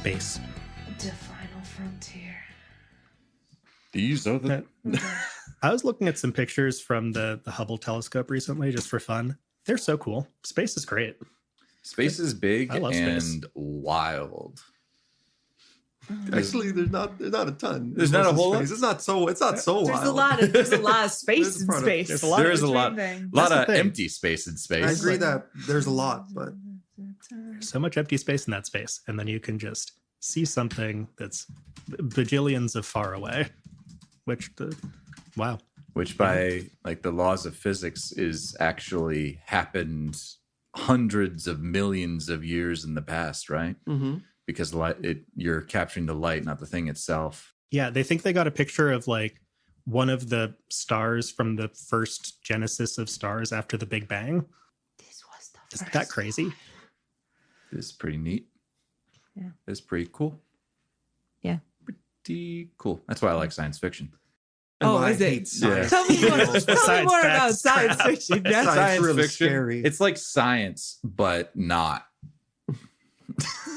space. The final frontier. These are the... I was looking at some pictures from the Hubble telescope recently just for fun. They're so cool. Space is great. Space is big I love and space. wild. Actually, there's not a ton. There's not a whole lot? It's not so wild. There's a lot of space There's in part of- space. there's a lot There of- is a lot That's the of thing. empty space in space. I agree that there's a lot, but So much empty space in that space. And then you can just see something that's bajillions of far away. Wow. Which by like the laws of physics is actually happened hundreds of millions of years in the past, right? Because you're capturing the light, not the thing itself. Yeah, they think they got a picture of like one of the stars from the first genesis of stars after the Big Bang. This was the Isn't that crazy? It's pretty neat. Yeah. It's pretty cool. Yeah. Pretty cool. That's why I like science fiction. and Oh, why I is it? hate science. Tell me more, The tell me science more fact about is science crap. fiction. Yeah. Science really scary. It's like science, but not.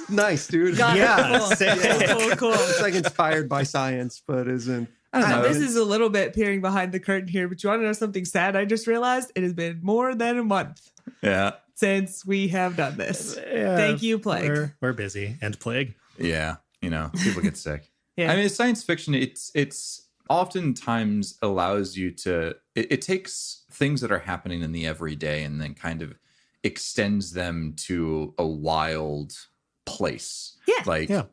Nice, dude. Got it. Yeah, Cool. sick. Cool. It's like inspired by science, but isn't. I don't know. This is a little bit peering behind the curtain here, but you want to know something sad? I just realized it has been more than a month Yeah. since we have done this. Yeah, Thank you, Plague. We're busy. And Plague. Yeah. You know, people get sick. Yeah. I mean, science fiction, it's oftentimes allows you to, it takes things that are happening in the everyday and then kind of extends them to a wild place. Yeah. Like, Yeah.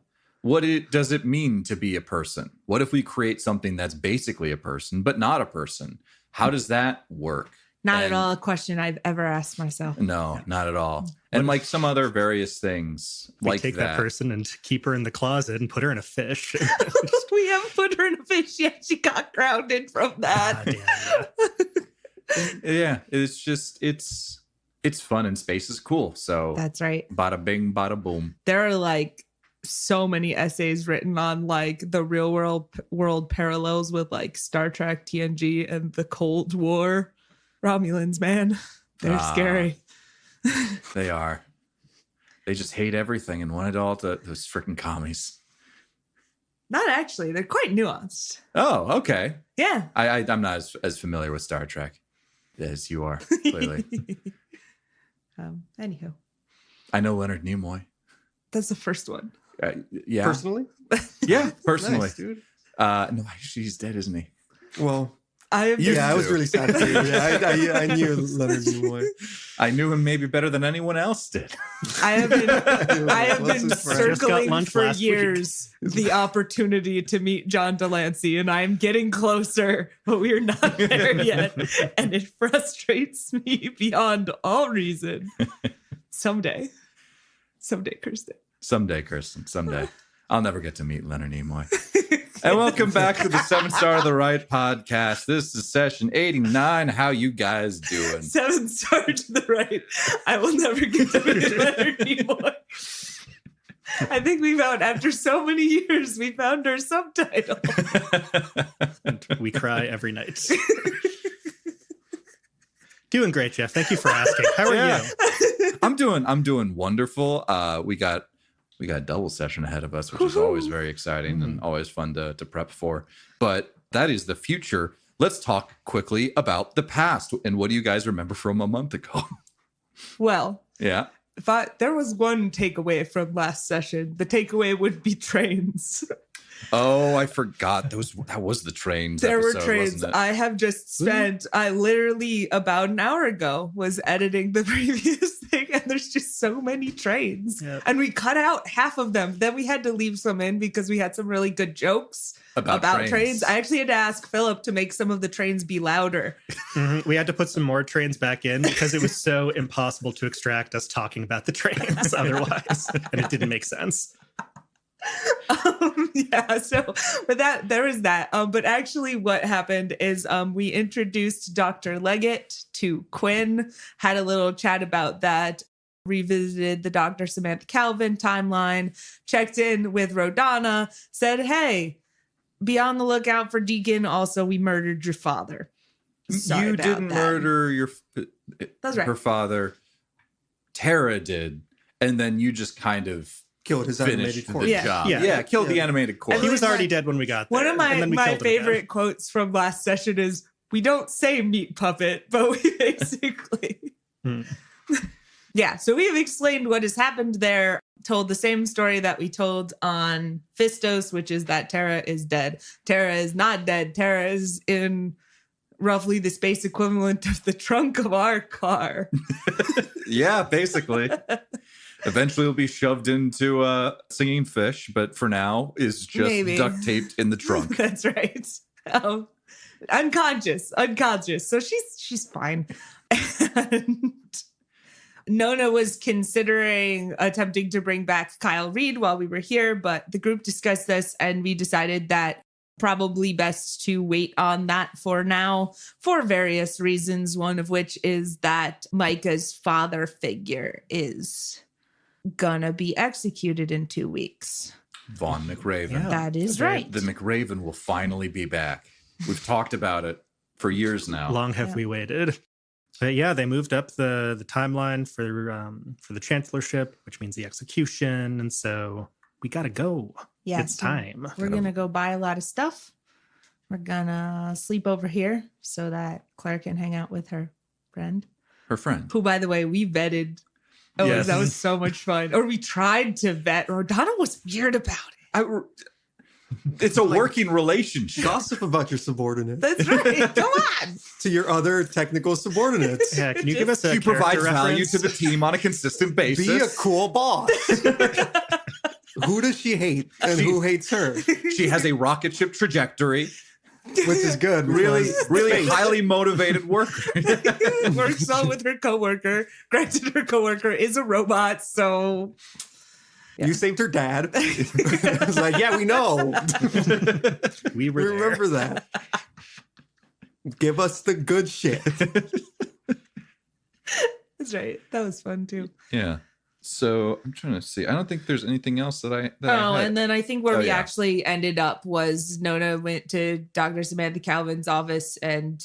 does it mean to be a person? What if we create something that's basically a person, but not a person? How does that work? Not at And- all a question I've ever asked myself. No, not at all. And like some other various things We like take that person and keep her in the closet and put her in a fish. We haven't put her in a fish yet. She got grounded from that. Damn, Yeah, it's just it's fun and space is cool. So That's right. bada bing, bada boom. There are like so many essays written on like the real world parallels with like Star Trek, TNG, and the Cold War. Romulans, man, they're scary. They are. They just hate everything and want it all to those freaking commies. Not actually. They're quite nuanced. Oh, okay. Yeah. I'm not as familiar with Star Trek as you are, clearly. Anywho, I know Leonard Nimoy. that's the first one. Yeah. Personally? Yeah, personally. Nice, dude. No, she's dead, isn't he? Well, I have You yeah, I was do. really sad for you. Yeah, I knew Leonard Nimoy. I knew him maybe better than anyone else did. I have been Closest friend. Just got circling lunch for last week. years the opportunity to meet John Delancey, and I'm getting closer, but we are not there yet, and it frustrates me beyond all reason. Someday, Kirsten. Someday, Kirsten. Someday. I'll never get to meet Leonard Nimoy. And welcome back to the 7 Star of the Right podcast. This is session 89. How you guys doing? 7 star to the right. I will never get to meet Leonard Nimoy. I think we found, after so many years, we found our subtitle. We cry every night. Doing great, Jeff. Thank you for asking. How are Yeah. you? I'm doing wonderful. We got a double session ahead of us, which is always very exciting and always fun to prep for. But that is the future. Let's talk quickly about the past. And what do you guys remember from a month ago? Well, Yeah. if there was one takeaway from last session, the takeaway would be trains. Oh, I forgot. That was the trains. There were episode, trains. wasn't it? I have just spent, I literally about an hour ago was editing the previous thing, and there's just so many trains. Yep. And we cut out half of them. Then we had to leave some in because we had some really good jokes about trains. I actually had to ask Philip to make some of the trains be louder. Mhm. We had to put some more trains back in because it was so impossible to extract us talking about the trains otherwise. And it didn't make sense. Yeah, so but there is that. But actually what happened is we introduced Dr. Leggett to Quinn, had a little chat about that, revisited the Dr. Samantha Calvin timeline, checked in with Rodana, said, hey, be on the lookout for Deacon. Also, we murdered your father. Sorry You about didn't that. murder That's right. her father. Tara did. And then you just kind of killed his finish animated the corpse. Yeah. job. Yeah. Yeah, kill the Yeah. animated corpse. He was my- already dead when we got there. One of and then we my killed him again. favorite quotes from last session is, "We don't say meat puppet, but we basically." Hmm. Yeah, so we've explained what has happened there, told the same story that we told on Fistos, which is that Tara is dead. Tara is not dead. Tara is in roughly the space equivalent of the trunk of our car. Yeah, basically. Eventually will be shoved into a singing fish, but for now is just Maybe. duct taped in the trunk. That's right. Unconscious. So she's fine. And Nona was considering attempting to bring back Kyle Reed while we were here, but the group discussed this and we decided that probably best to wait on that for now for various reasons. One of which is that Micah's father figure is gonna be executed in 2 weeks. Von McRaven. Yeah. That is The- right. The McRaven will finally be back. We've talked about it for years now. Long have Yeah. we waited. But yeah, they moved up the timeline for the chancellorship, which means the execution, and so we gotta go. Yeah, It's so time. We're gonna go buy a lot of stuff. We're gonna sleep over here so that Claire can hang out with her friend, Her friend. who, by the way, we vetted. Oh, Yes. that was so much fun. Or we tried to vet. Or Donna was weird about it. It's a working relationship. Gossip about your subordinate That's right. Come on. to your other technical subordinates. Yeah, can you give us a She provides character value reference? to the team on a consistent basis. Be a cool boss. Who does she hate and who hates her? She has a rocket ship trajectory. Which is good. Really, because- really highly motivated worker. Works well with her coworker. Granted, her coworker is a robot, so You saved her dad. I was like, yeah, we know. We were We there. remember that. Give us the good shit. that's right. That was fun too. Yeah. So I'm trying to see. I don't think there's anything else that I. Oh, and then I think where Oh, we yeah. actually ended up was Nona went to Dr. Samantha Calvin's office and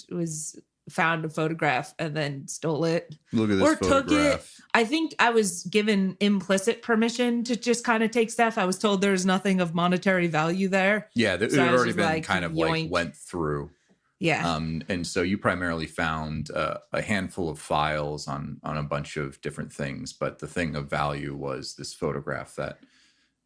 found a photograph and then stole it. Look at this or took it. photograph. I think I was given implicit permission to just kind of take stuff. I was told there's nothing of monetary value there. Yeah, it So I had was already just been like, kind of yoink. like went through. Yeah. And so you primarily found a handful of files on a bunch of different things, but the thing of value was this photograph that,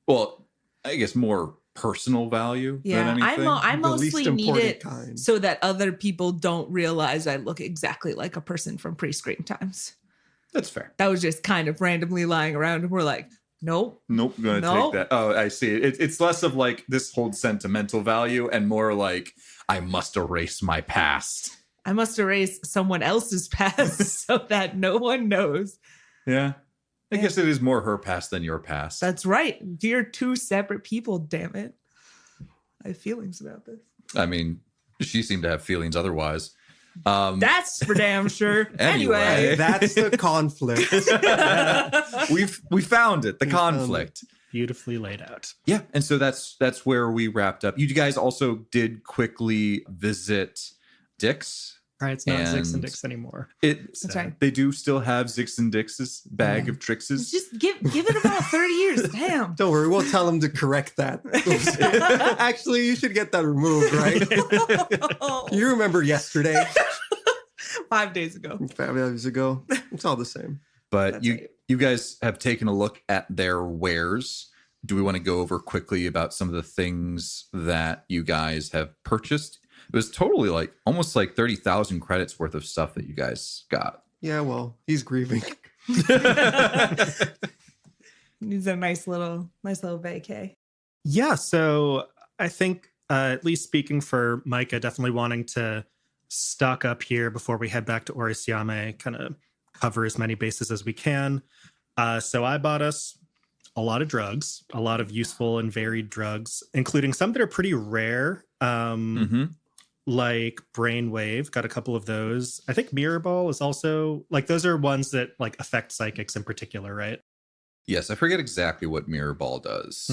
well, I guess more personal value Yeah. than anything. I The least mostly need important it kind. so that other people don't realize I look exactly like a person from pre-screen times. That's fair. That was just kind of randomly lying around and we're like, nope. Nope, gonna No. take that. Oh, I see. It's less of like this holds sentimental value and more like I must erase my past. I must erase someone else's past so that no one knows. Yeah. I Yeah. guess it is more her past than your past. That's right. We're two separate people, damn it. I have feelings about this. I mean, she seemed to have feelings otherwise. That's for damn sure. Anyway. Anyway. That's the conflict. We found it, the We found conflict. Beautifully laid out. Yeah, and so that's where we wrapped up. You guys also did quickly visit Dick's. Right, it's not Zix and And- Dix anymore. That's right. They do still have Zix and Dix's bag of Trix's. Just give it about 30 years. Damn. Don't worry, we'll tell him to correct that. Actually, you should get that removed, right? You remember yesterday, 5 days ago. 5 days ago. It's all the same. But That's you right. you guys have taken a look at their wares. Do we want to go over quickly about some of the things that you guys have purchased? It was totally like almost like 30,000 credits worth of stuff that you guys got. Yeah, well, he's grieving. Needs a nice little vacay. Yeah, so I think at least speaking for Micah, definitely wanting to stock up here before we head back to Orsiame, kind of cover as many bases as we can. So I bought us a lot of drugs, a lot of useful and varied drugs, including some that are pretty rare, like Brainwave. Got a couple of those. I think Mirror Ball is also like those are ones that like affect psychics in particular, right? Yes, I forget exactly what Mirror Ball does.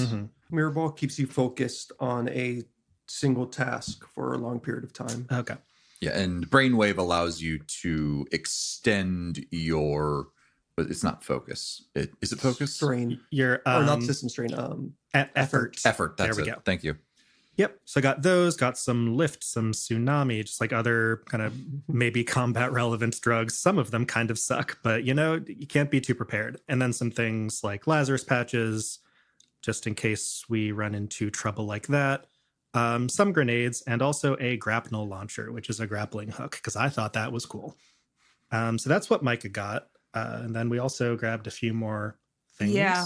Mirror Ball keeps you focused on a single task for a long period of time. Okay. Yeah, and Brainwave allows you to extend your but it's not focus. Is it focus? Strain. Your Or not system strain. effort. Effort. That's There we it. go. Thank you. Yep. So I got those, got some lift, some tsunami, just like other kind of maybe combat relevant drugs. Some of them kind of suck, but you can't be too prepared. And then some things like Lazarus patches, just in case we run into trouble like that. Some grenades, and also a grapnel launcher, which is a grappling hook, because I thought that was cool. So that's what Micah got. And then we also grabbed a few more things. Yeah.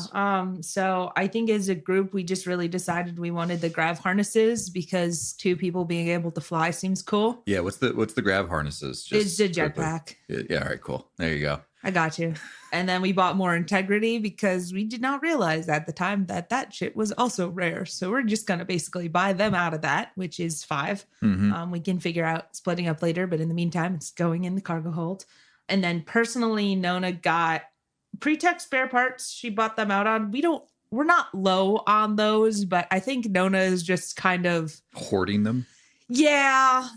So I think as a group, we just really decided we wanted the grav harnesses because 2 people being able to fly seems cool. Yeah. What's the grab harnesses? It's a quickly. jetpack. Yeah. All right. Cool. There you go. I got you. And then we bought more integrity because we did not realize at the time that shit was also rare. So we're just going to basically buy them out of that, which is 5. Mm-hmm. We can figure out splitting up later, but in the meantime, it's going in the cargo hold. And then personally, Nona got pre-tech spare parts. She bought them out on. We're not low on those, but I think Nona is just kind of Hoarding them. Yeah,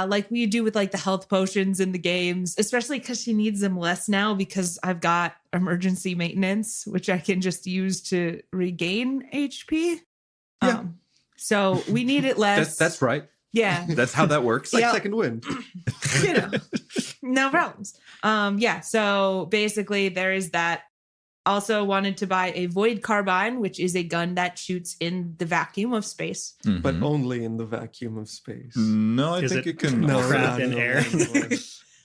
like we do with like the health potions in the games, especially because she needs them less now because I've got emergency maintenance, which I can just use to regain HP. Yeah. So we need it less. That's right. Yeah. That's how that works. It's like Yeah. second wind. No problems. Yeah. So basically there is that. Also wanted to buy a void carbine, which is a gun that shoots in the vacuum of space. Mhm. But only in the vacuum of space. No, I Is think it- it can. No, Crap in air.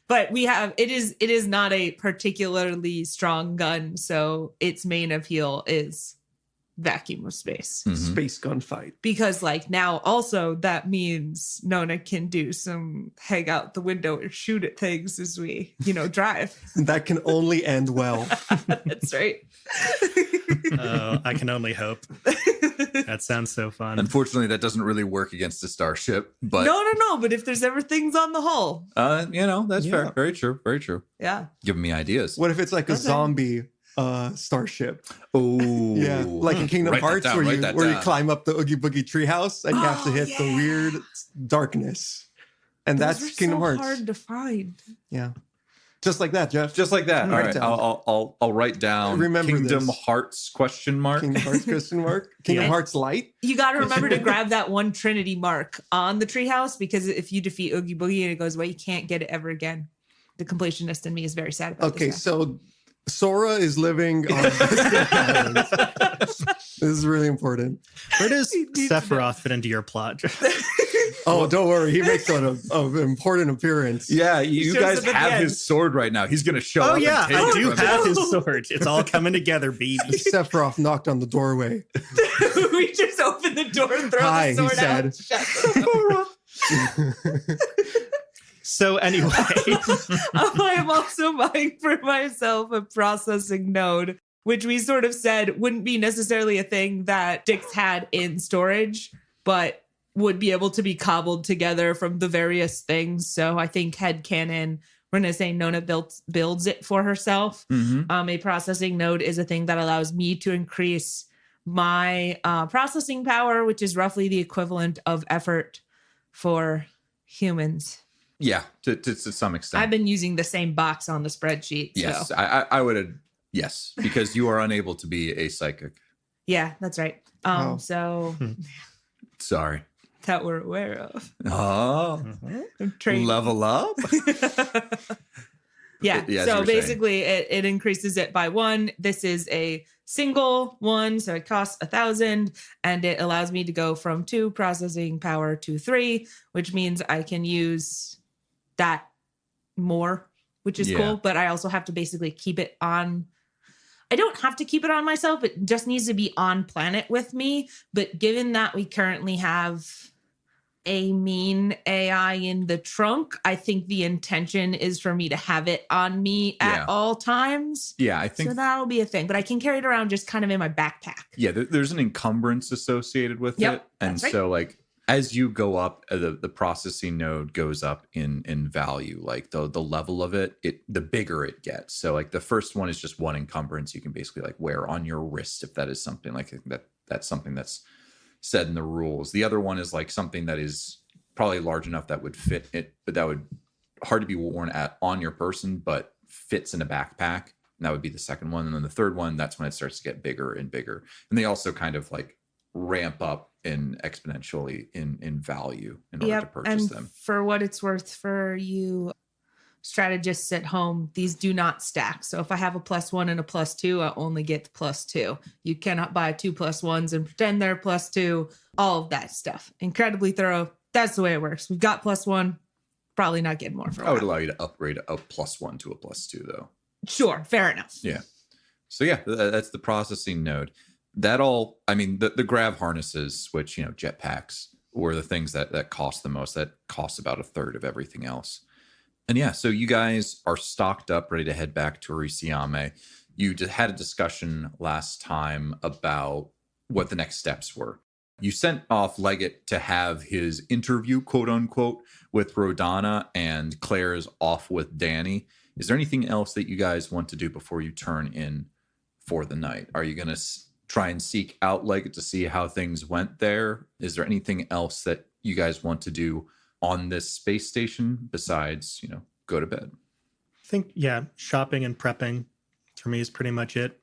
But it is not a particularly strong gun, so its main appeal is vacuum of space. Mhm. Space gunfight. Because like now also that means Nona can do some hang out the window and shoot at things as we, drive. That can only end well. That's right. Oh, I can only hope. That sounds so fun. Unfortunately, that doesn't really work against a starship. But No, but if there's ever things on the hull. that's Yeah. fair. Very true. Very true. Yeah. Giving me ideas. What if it's like a Okay. zombie starship? Oh, Yeah, like in Kingdom Write that Hearts, down, where write you that where you down. climb up the Oogie Boogie treehouse and you have to Oh, hit the yeah. weird darkness, and Those that's are Kingdom so Hearts. hard to find. Yeah, just like that, Jeff. Just like that. All Write right, down. I'll write down. Remember Kingdom this. Hearts ? Kingdom Hearts question mark. Kingdom Yeah. Hearts Light. You got to remember to grab that one Trinity mark on the treehouse because if you defeat Oogie Boogie and it goes away, you can't get it ever again. The completionist in me is very sad about Okay, this. so Sora is living on distant islands. This is really important. Where does He needs to know. Sephiroth fit into your plot? Oh, don't worry, he makes an important appearance. Yeah, you shows guys up at the have end. his sword right now. He's gonna show Oh up. yeah, and take I it do from have you. his sword. It's all coming together, baby. Sephiroth knocked on the doorway. we just open the door and throw Hi, he the sword out. said. Shut So anyway, I am also buying for myself a processing node, which we sort of said wouldn't be necessarily a thing that Dix had in storage, but would be able to be cobbled together from the various things. So I think headcanon, we're going to say Nona builds it for herself. Mhm. A processing node is a thing that allows me to increase my processing power, which is roughly the equivalent of effort for humans. Yeah, to some extent. I've been using the same box on the spreadsheet. Yes, So. I would. Yes, because you are unable to be a psychic. Yeah, that's right. Oh. So Sorry. that we're aware of. Oh, I'm trained. level up. Yeah. as you So were saying. basically it increases it by 1. This is a single one. So it costs 1,000 and it allows me to go from 2 processing power to 3, which means I can use that more, which is Yeah. cool. But I also have to basically keep it on. I don't have to keep it on myself. It just needs to be on planet with me. But given that we currently have a mean AI in the trunk, I think the intention is for me to have it on me at Yeah. all times. Yeah, I think. So that'll be a thing. But I can carry it around just kind of in my backpack. Yeah, there's an encumbrance associated with Yep, it, and that's right. so like as you go up, the processing node goes up in value. Like the level of it, the bigger it gets. So like the first one is just one encumbrance you can basically like wear on your wrist if that is something like that's something that's said in the rules. The other one is like something that is probably large enough that would fit it, but that would hard to be worn on your person, but fits in a backpack. And that would be the second one. And then the third one, that's when it starts to get bigger and bigger. And they also kind of like ramp up in exponentially in value in order to purchase and them. For what it's worth for you strategists at home, these do not stack. So if I have a +1 and a +2, I only get the +2. You cannot buy 2 +1s and pretend they're +2, all of that stuff. Incredibly thorough. That's the way it works. We've got +1, probably not getting more for a I would while. allow you to upgrade a +1 to a +2 though. Sure, fair enough. Yeah. So yeah, that's the processing node. That all, I mean, the grav harnesses, which, you know, jetpacks were the things that cost the most. That costs about a third of everything else. And yeah, so you guys are stocked up, ready to head back to Orsiame. You had a discussion last time about what the next steps were. You sent off Leggett to have his interview, quote unquote, with Rodana, and Claire's off with Dani. Is there anything else that you guys want to do before you turn in for the night? Are you going to try and seek out Leggett to see how things went there? Is there anything else that you guys want to do on this space station besides, you know, go to bed? I think, yeah, shopping and prepping for me is pretty much it.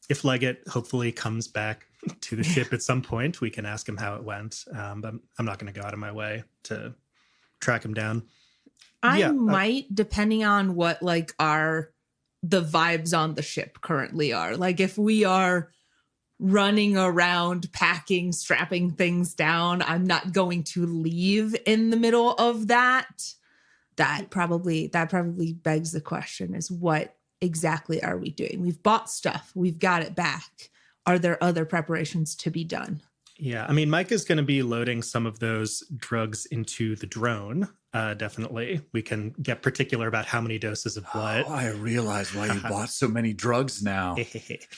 If Leggett hopefully comes back to the ship at some point, we can ask him how it went. But I'm not going to go out of my way to track him down. I might, depending on what like the vibes on the ship currently are. Like if we are running around, packing, strapping things down, I'm not going to leave in the middle of that. That probably begs the question is, what exactly are we doing? We've bought stuff. We've got it back. Are there other preparations to be done? Yeah, I mean, Mike is going to be loading some of those drugs into the drone. Definitely. We can get particular about how many doses of what. Oh, I realize why you bought so many drugs now.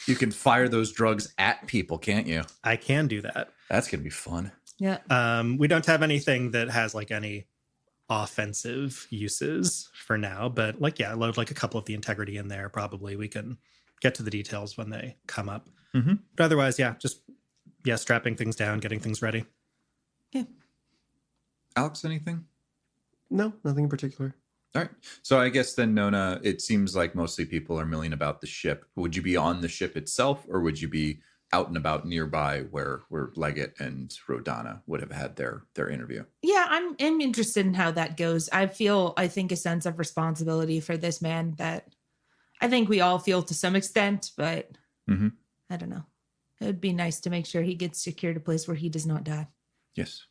You can fire those drugs at people, can't you? I can do that. That's going to be fun. Yeah. We don't have anything that has like any offensive uses for now, but like, yeah, load like a couple of the integrity in there. Probably we can get to the details when they come up. Mm-hmm. But otherwise, yeah, strapping things down, getting things ready. Yeah. Alex, anything? No, nothing in particular. All right. So I guess then, Nona, it seems like mostly people are milling about the ship. Would you be on the ship itself, or would you be out and about nearby where Leggett and Rodana would have had their interview? Yeah, I'm interested in how that goes. I think a sense of responsibility for this man that I think we all feel to some extent, but I don't know. It would be nice to make sure he gets secured a place where he does not die. Yes.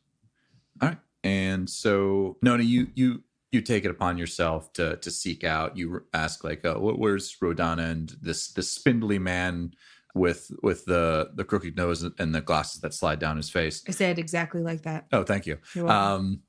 All right. And so, Nona, you take it upon yourself to seek out. You ask like, where's Rodana and this spindly man with the crooked nose and the glasses that slide down his face. I say it exactly like that. Oh, thank you. You're welcome.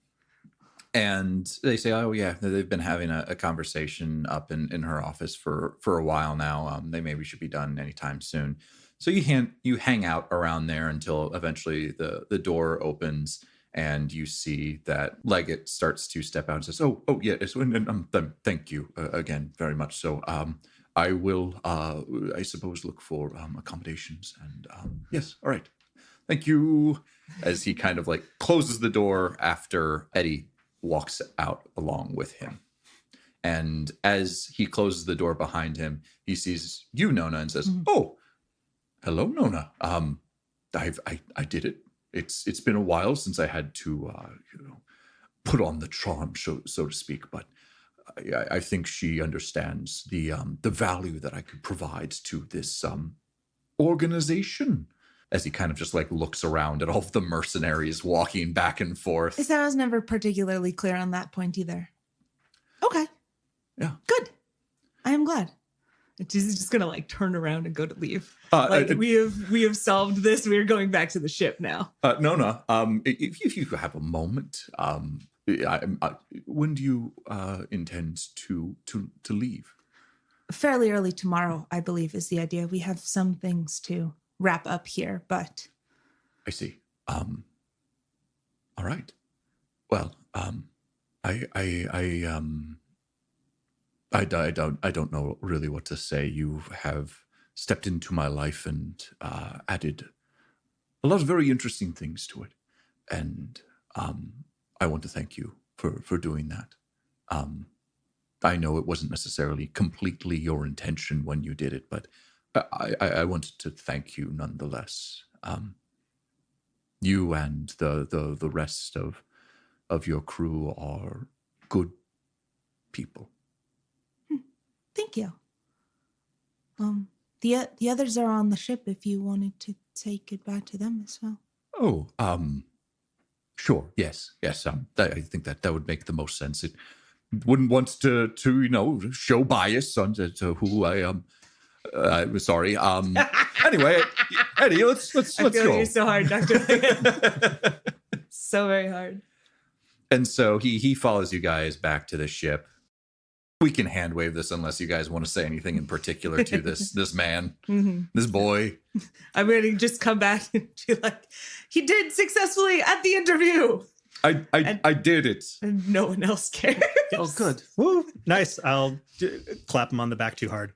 And they say, oh yeah, they've been having a conversation up in her office for a while now. They maybe should be done anytime soon. So you hang out around there until eventually the door opens and you see that Leggett starts to step out and says, oh yeah, thank you again very much. So I will, I suppose, look for accommodations. And yes, all right. Thank you. As he kind of like closes the door after Eddie walks out along with him. And as he closes the door behind him, he sees you, Nona, and says, oh, hello, Nona. I did it. It's been a while since I had to, put on the charm, so to speak, but I think she understands the value that I could provide to this organization. As he kind of just like looks around at all of the mercenaries walking back and forth. Is that I was never particularly clear on that point either. Okay. Yeah. Good. I am glad. She's just gonna like turn around and go to leave. We have solved this. We are going back to the ship now. Nona, if you have a moment, when do you intend to leave? Fairly early tomorrow, I believe, is the idea. We have some things to wrap up here, but I see. All right. Well, I don't know really what to say. You have stepped into my life and added a lot of very interesting things to it, and I want to thank you for doing that. I know it wasn't necessarily completely your intention when you did it, but I wanted to thank you nonetheless. You and the rest of your crew are good people. Thank you. The others are on the ship if you wanted to say goodbye to them as well. Oh, sure. Yes. I think that would make the most sense. It wouldn't want to show bias on to who I am. I'm sorry. Anyway, Eddie, let's I feel go. you're so hard, Dr. Leggett. So very hard. And so he follows you guys back to the ship. We can hand wave this unless you guys want to say anything in particular to this man, this boy. I'm going to just come back and be like, he did successfully at the interview. I did it. And no one else cares. Oh, good. Woo, nice. I'll clap him on the back too hard.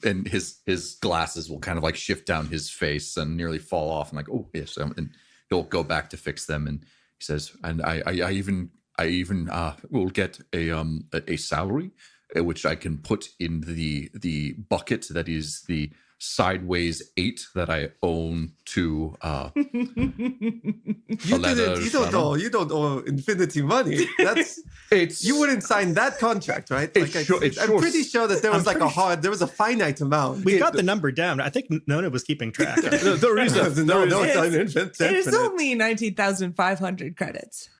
And his glasses will kind of like shift down his face and nearly fall off. I'm like, oh yes, and he'll go back to fix them. And he says, and I even will get a salary, which I can put in the bucket that is the sideways 8 that I own to You don't owe Infinity money. You wouldn't sign that contract, right? I'm pretty sure that there was there was a finite amount. We got the number down. I think Nona was keeping track. It is only 19,500 credits.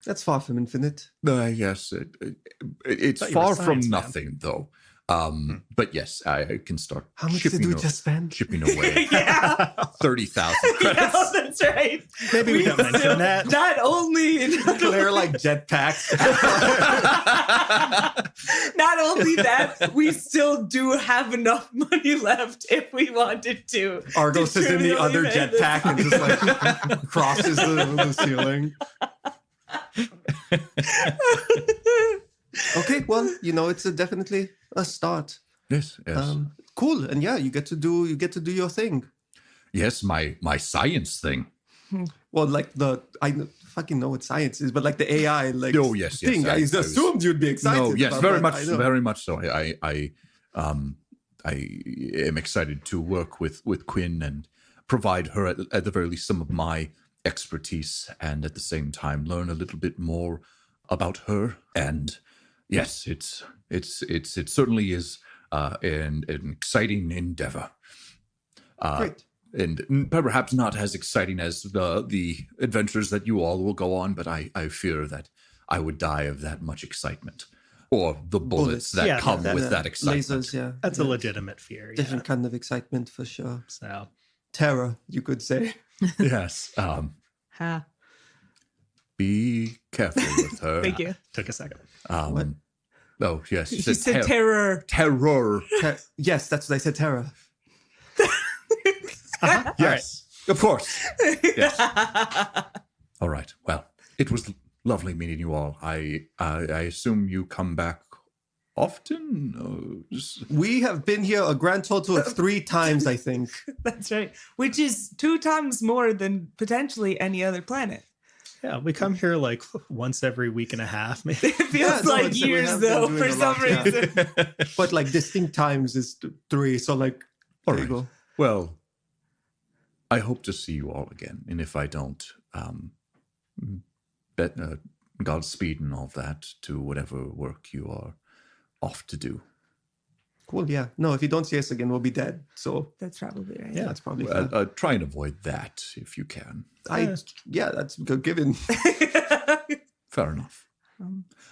That's far from infinite. Yes, it's far from nothing, though. But yes, I can start. How much did we just spend? Shipping away. 30,000 credits. Yeah, that's right. Maybe we don't mention that. Not only They're like jetpacks. Not only that, we still do have enough money left if we wanted to. Argos is in the other jetpack and just like crosses the ceiling. Okay, well, it's definitely a start. Yes. Cool, and yeah, you get to do your thing. Yes, my science thing. Well, like I fucking know what science is, but like the AI, yes, thing. I assumed you'd be excited. No, yes, about very much so. I am excited to work with Quinn and provide her at the very least some of my expertise, and at the same time learn a little bit more about her. And yes, it certainly is an exciting endeavor. Great. And perhaps not as exciting as the adventures that you all will go on, but I fear that I would die of that much excitement, or the bullets that come with that excitement. Lasers, yeah. That's a legitimate fear. Different kind of excitement for sure. So terror, you could say. Yes. Be careful with her. Thank you. took a second. What? Oh, yes. You said terror. Terror. Yes, that's what I said, terror. Yes, of course. Yes. All right. Well, it was lovely meeting you all. I assume you come back often? We have been here a grand total of 3 times, I think. That's right. Which is 2 times more than potentially any other planet. Yeah, we come here like once every week and a half, maybe. It feels like years, though, for some reason. But like distinct times is 3, so like, there you go. Well, I hope to see you all again. And if I don't, Godspeed and all that to whatever work you are off to do. Cool, yeah. No, if you don't see us again, we'll be dead. So that's probably right. Yeah, that's probably fair. Try and avoid that if you can. That's good given. Fair enough.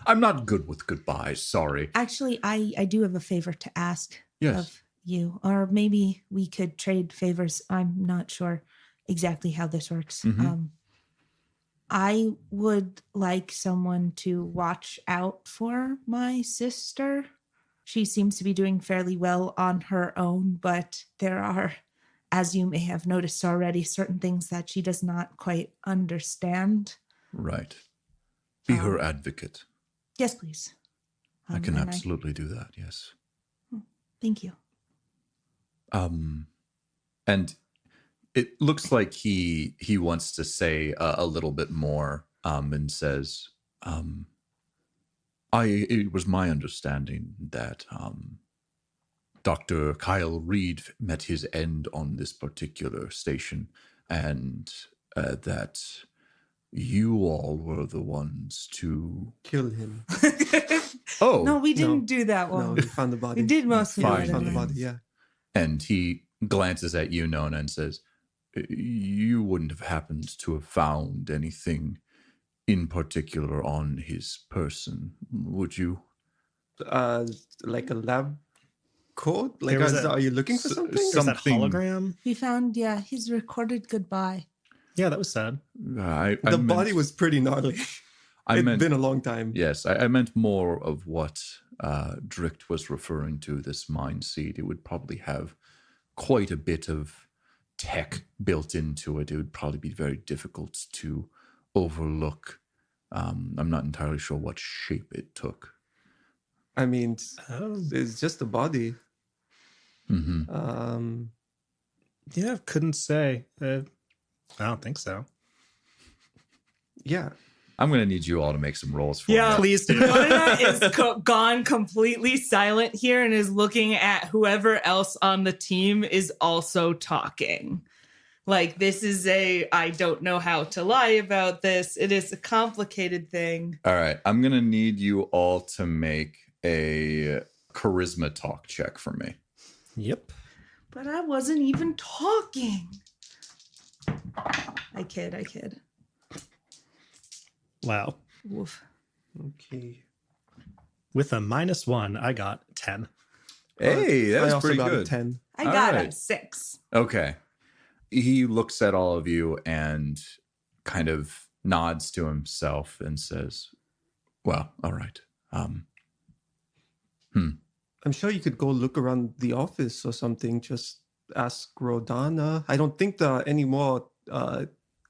I'm not good with goodbyes, sorry. Actually, I do have a favor to ask of you. Or maybe we could trade favors. I'm not sure exactly how this works. Mm-hmm. I would like someone to watch out for my sister. She seems to be doing fairly well on her own, but there are, as you may have noticed already, certain things that she does not quite understand. Right. Be her advocate. Yes, please. I can absolutely do that, yes. Thank you. And it looks like he wants to say a little bit more, and says, It was my understanding that Dr. Kyle Reed met his end on this particular station, and that you all were the ones to Kill him. Oh No, we didn't do that No, one. we found the body. We did mostly Fine. let We him found the in. body, yeah. And he glances at you, Nona, and says, "You wouldn't have happened to have found anything in particular on his person, would you?" Like a lab coat? Like, There was are you looking for something? There's that Something- hologram. We found, his recorded goodbye. Yeah, that was sad. The body was pretty gnarly. It's been a long time. Yes, I meant more of what Dricht was referring to, this mind seed. It would probably have quite a bit of tech built into it. It would probably be very difficult to overlook. I'm not entirely sure what shape it took. I mean, Oh, it's just a body. Mm-hmm. yeah, couldn't say. I don't think so. Yeah. I'm going to need you all to make some rolls for Yeah. me. Please do. Nona is gone completely silent here and is looking at whoever else on the team is also talking. Like, this is I don't know how to lie about this. It is a complicated thing. All right, I'm going to need you all to make a charisma talk check for me. Yep. But I wasn't even talking. I kid. Wow. Woof. Okay. With a -1, I got 10. Hey, I that's also pretty got a good. 10. I All got a right. 6. Okay. He looks at all of you and kind of nods to himself and says, "Well, all right. I'm sure you could go look around the office or something. Just ask Rodana. I don't think there are any more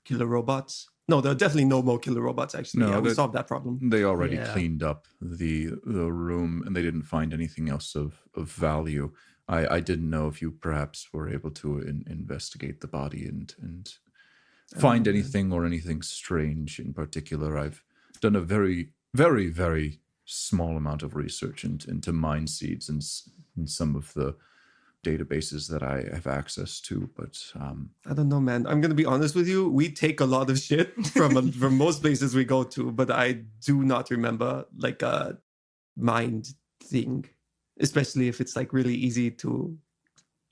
killer robots. No, there are definitely no more killer robots, actually. No, Yeah, we that- solved that problem. They already Yeah. cleaned up the room and they didn't find anything else of value. I didn't know if you perhaps were able to investigate the body and find anything or anything strange in particular. I've done a very, very, very small amount of research into mind seeds and some of the databases that I have access to, but I don't know, man. I'm gonna be honest with you. We take a lot of shit from most places we go to, but I do not remember like a mind thing, especially if it's like really easy to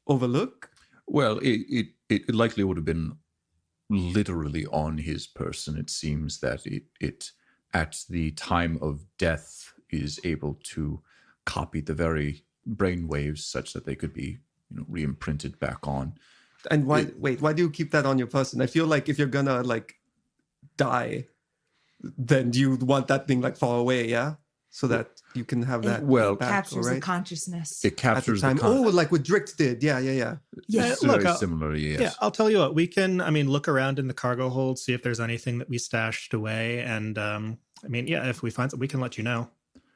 overlook. well, it likely would have been literally on his person. It seems that it at the time of death is able to copy the very brain waves such that they could be, re-imprinted back on. And why? Wait, why do you keep that on your person? I feel like if you're gonna like die, then you want that thing like far away, yeah, so that you can have that. Well, back, Captures right? the consciousness. It At the captures the time. con- Oh, like what Dricht did. Yeah. Yes. It's Look, very similar, yes. Yeah, I'll tell you what. We can, look around in the cargo hold, see if there's anything that we stashed away. And, if we find something, we can let you know.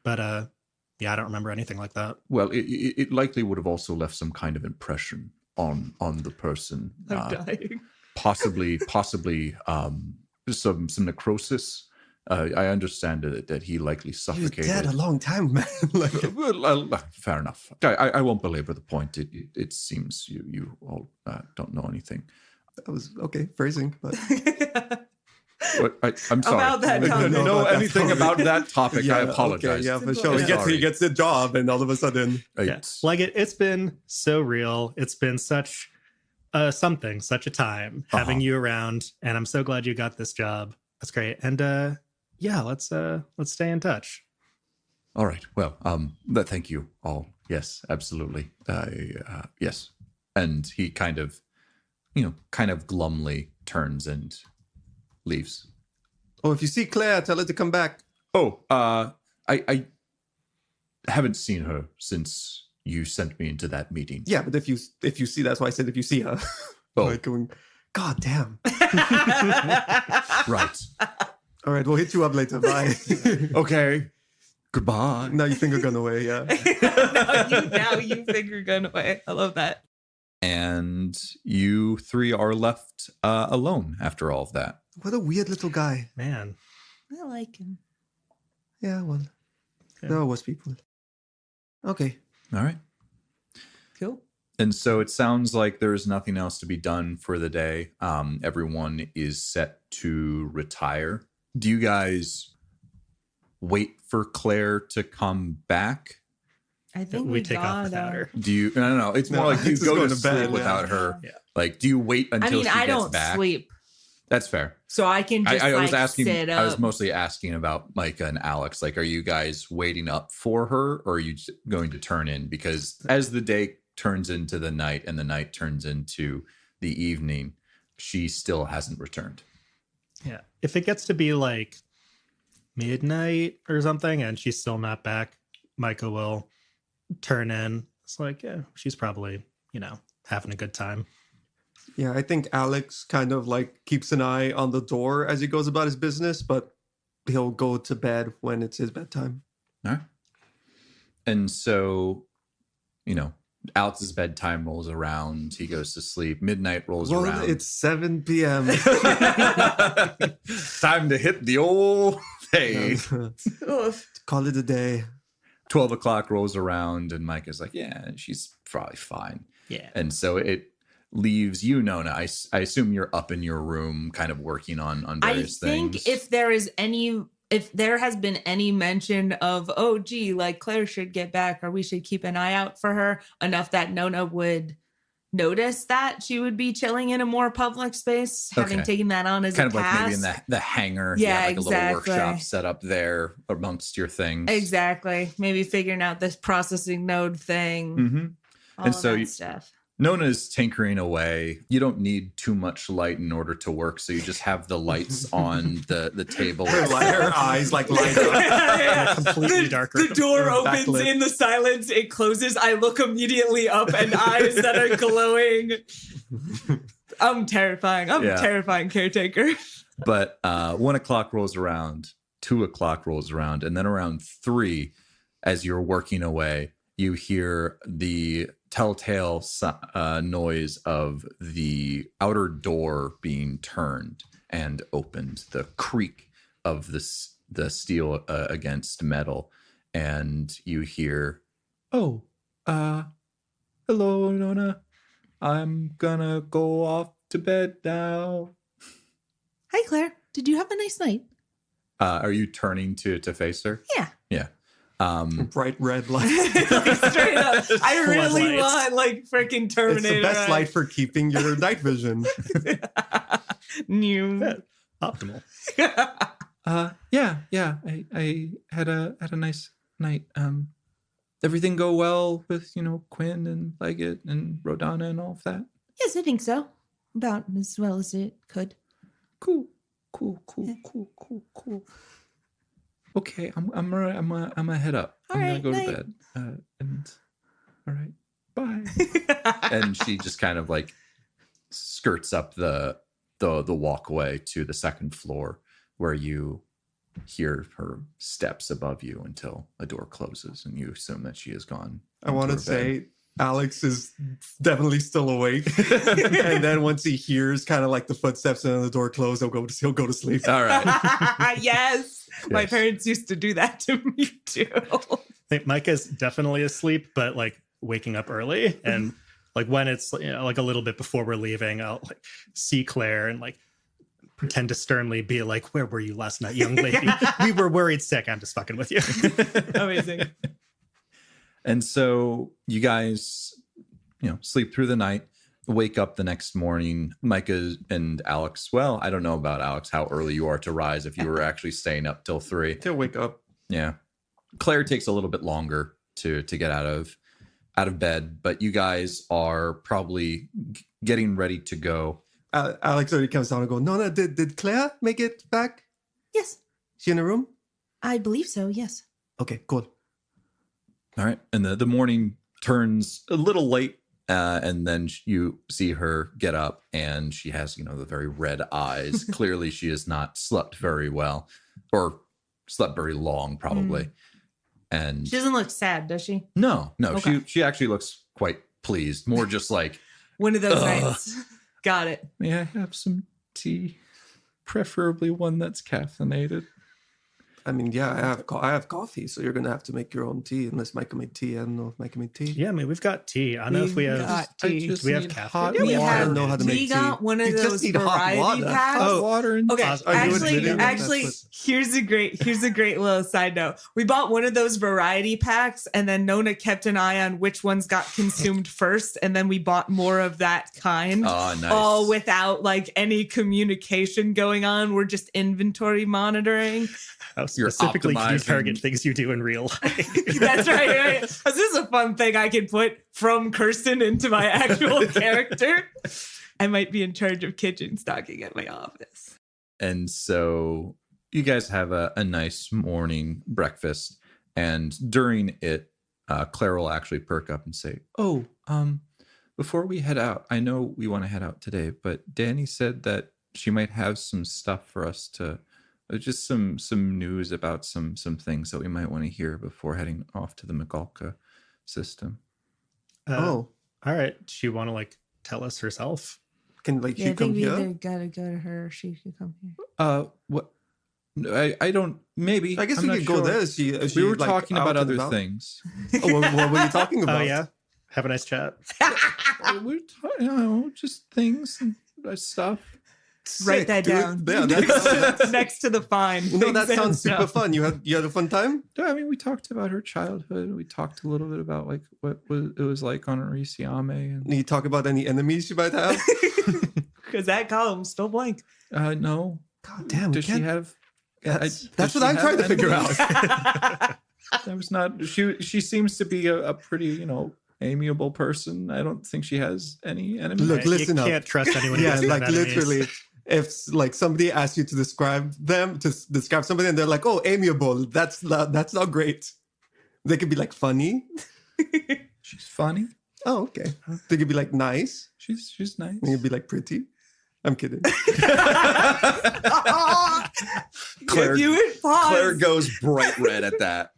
But, I don't remember anything like that. Well, it likely would have also left some kind of impression on the person. I'm dying. Possibly some necrosis. I understand that he likely He was suffocated. dead a long time, man. Like, Well, fair enough. I won't belabor the point. It seems you all don't know anything. that was okay phrasing, but I'm sorry. About that If you topic. know About that anything topic. about that topic, I okay, apologize. yeah, for It's sure. He important. gets the job, and all of a sudden, Yeah. It's- It's been so real. It's been such such a time having you around. And I'm so glad you got this job. That's great. And, let's stay in touch. All right. Well, thank you all. Yes, absolutely. Yes. And he kind of glumly turns and leaves. oh, if you see Claire, tell her to come back. Oh, I haven't seen her since you sent me into that meeting. Yeah, but if you see, that's why I said if you see her. Oh. Like going, God damn. Right. All right, we'll hit you up later. Bye. Okay. Goodbye. Now you finger gun away, yeah. now you finger gun away. I love that. And you three are left alone after all of that. What a weird little guy. Man. I like him. Yeah, well, There are worse people. Okay. All right. Cool. And so it sounds like there's nothing else to be done for the day. Everyone is set to retire. Do you guys wait for Claire to come back? I think we take off without her. Do you? I don't know. It's more No, like do you just go go to to bed, sleep without her? Yeah. Like, do you wait until she I gets don't back? sleep, That's fair. so I can just I was asking. sit up. I was mostly asking about Micah and Alex. Like, are you guys waiting up for her, or are you just going to turn in? Because as the day turns into the night and the night turns into the evening, she still hasn't returned. Yeah. If it gets to be like midnight or something and she's still not back, Micah will turn in. It's like, yeah, she's probably, having a good time. Yeah, I think Alex kind of like keeps an eye on the door as he goes about his business, but he'll go to bed when it's his bedtime. All right. And so, Alex's bedtime rolls around. He goes to sleep. Midnight rolls Well, around. it's 7 p.m. Time to hit the old hey. Call it a day. 12 o'clock rolls around, and Mike is like, yeah, she's probably fine. Yeah. And so it leaves you, Nona. I assume you're up in your room kind of working on various things. I think if there has been any mention of, oh, gee, like Claire should get back or we should keep an eye out for her, enough that Nona would notice that she would be chilling in a more public space, having Okay. taken that on as kind a of like task. maybe in the hangar. Yeah, you have like exactly. a little workshop set up there amongst your things. Exactly. Maybe figuring out this processing node thing. Mm-hmm. All And of so that stuff. Nona's tinkering away. You don't need too much light in order to work, so you just have the lights on the table. Her eyes like light up. Yeah. Completely dark room. The door Backlit. opens in the silence. It closes. I look immediately up and eyes that are glowing. I'm terrifying. I'm Yeah. a terrifying caretaker. But 1 o'clock rolls around, 2 o'clock rolls around, and then around 3, as you're working away, you hear the telltale noise of the outer door being turned and opened, the creak of the steel against metal, and you hear, "Oh, hello, Nona. I'm gonna go off to bed now." Hi, Claire. Did you have a nice night? Are you turning to face her? Yeah. Yeah. Bright red light. Like, straight up. I really Floodlights. want like freaking Terminator. It's the best eyes. light for keeping your night vision. New. Yeah. Optimal. Yeah. I had a nice night. Everything go well with, Quinn and Leggett and Rodana and all of that? Yes, I think so. About as well as it could. Cool. Okay, I'm gonna head up. All I'm right, gonna go night. to bed. And all right, bye. And she just kind of like skirts up the walkway to the second floor, where you hear her steps above you until a door closes, and you assume that she is gone. I want to say Alex is definitely still awake. And then once he hears kind of like the footsteps and the door close, he'll go to sleep. All right. Yes. My Yes. parents used to do that to me too. I think Micah's definitely asleep, but like waking up early. And like when it's like a little bit before we're leaving, I'll like see Claire and like pretend to sternly be like, "Where were you last night, young lady? We were worried sick. I'm just fucking with you." Amazing. And so you guys, sleep through the night, wake up the next morning. Micah and Alex, well, I don't know about Alex, how early you are to rise if you were actually staying up till 3. He'll wake up. Yeah. Claire takes a little bit longer to get out of bed, but you guys are probably getting ready to go. Alex already comes down and goes, "Nona, did Claire make it back? Yes, She in the room? I believe so. Yes. Okay, cool. All right. And the morning turns a little late. And then you see her get up, and she has, the very red eyes. Clearly, she has not slept very well, or slept very long, probably. And She doesn't look sad, does she? no, Okay. she actually looks quite pleased. More just like, One of those Ugh. nights. Got it. may I have some tea? Preferably one that's caffeinated. I mean, yeah, I have coffee, so you're gonna have to make your own tea unless Micah made tea. I don't know if Micah made tea. Yeah, I mean, we've got tea. I don't know if we We've have. got tea. Do we have need caffeine? hot Yeah, we water. have- I know how to make We tea. got one of You just those need hot variety water. packs. Hot water and Okay, Are you actually, admitting that that's what- here's a great little side note. We bought one of those variety packs, and then Nona kept an eye on which ones got consumed first, and then we bought more of that kind. Oh, nice. All without like any communication going on. We're just inventory monitoring. How You're specifically can you optimizing. target things you do in real life? That's right. This is a fun thing I can put from Kirsten into my actual character. I might be in charge of kitchen stocking at my office. And so you guys have a nice morning breakfast. And during it, Claire will actually perk up and say, "Oh, before we head out, I know we want to head out today, but Dani said that she might have some stuff for us to, just some news about some things that we might want to hear before heading off to the Magalca system." Oh, all right. Does she want to like tell us herself? can like Yeah, she I come think we here? either gotta go to her or she could come here. What? I don't. Maybe. I guess I'm we not could go sure. there. Is she We were like, talking out about and other about? things. Oh, what were you talking about? Oh yeah. Have a nice chat. We're talking, just things and stuff. Write Sick, that dude. down. Yeah, that's, Next to the fine. no, that Things and sounds super stuff. fun. You had a fun time? Yeah, I mean, we talked about her childhood. We talked a little bit about like what it was like on Orsiame, and You talk about any enemies you might have? Because that column's still blank. no. God damn, Does she have? That's does what she I'm have trying to figure enemies? out. That was not. She seems to be a pretty amiable person. I don't think she has any enemies. Look, You listen up. can't trust anyone. who Yeah, doesn't like have enemies. literally, if like somebody asks you to describe them, to describe somebody, and they're like, "Oh, amiable," that's not great. They could be like funny. She's funny. Oh, okay. They could be like nice. She's nice. They could be like pretty. I'm kidding. Claire- If you would pause. Claire goes bright red at that.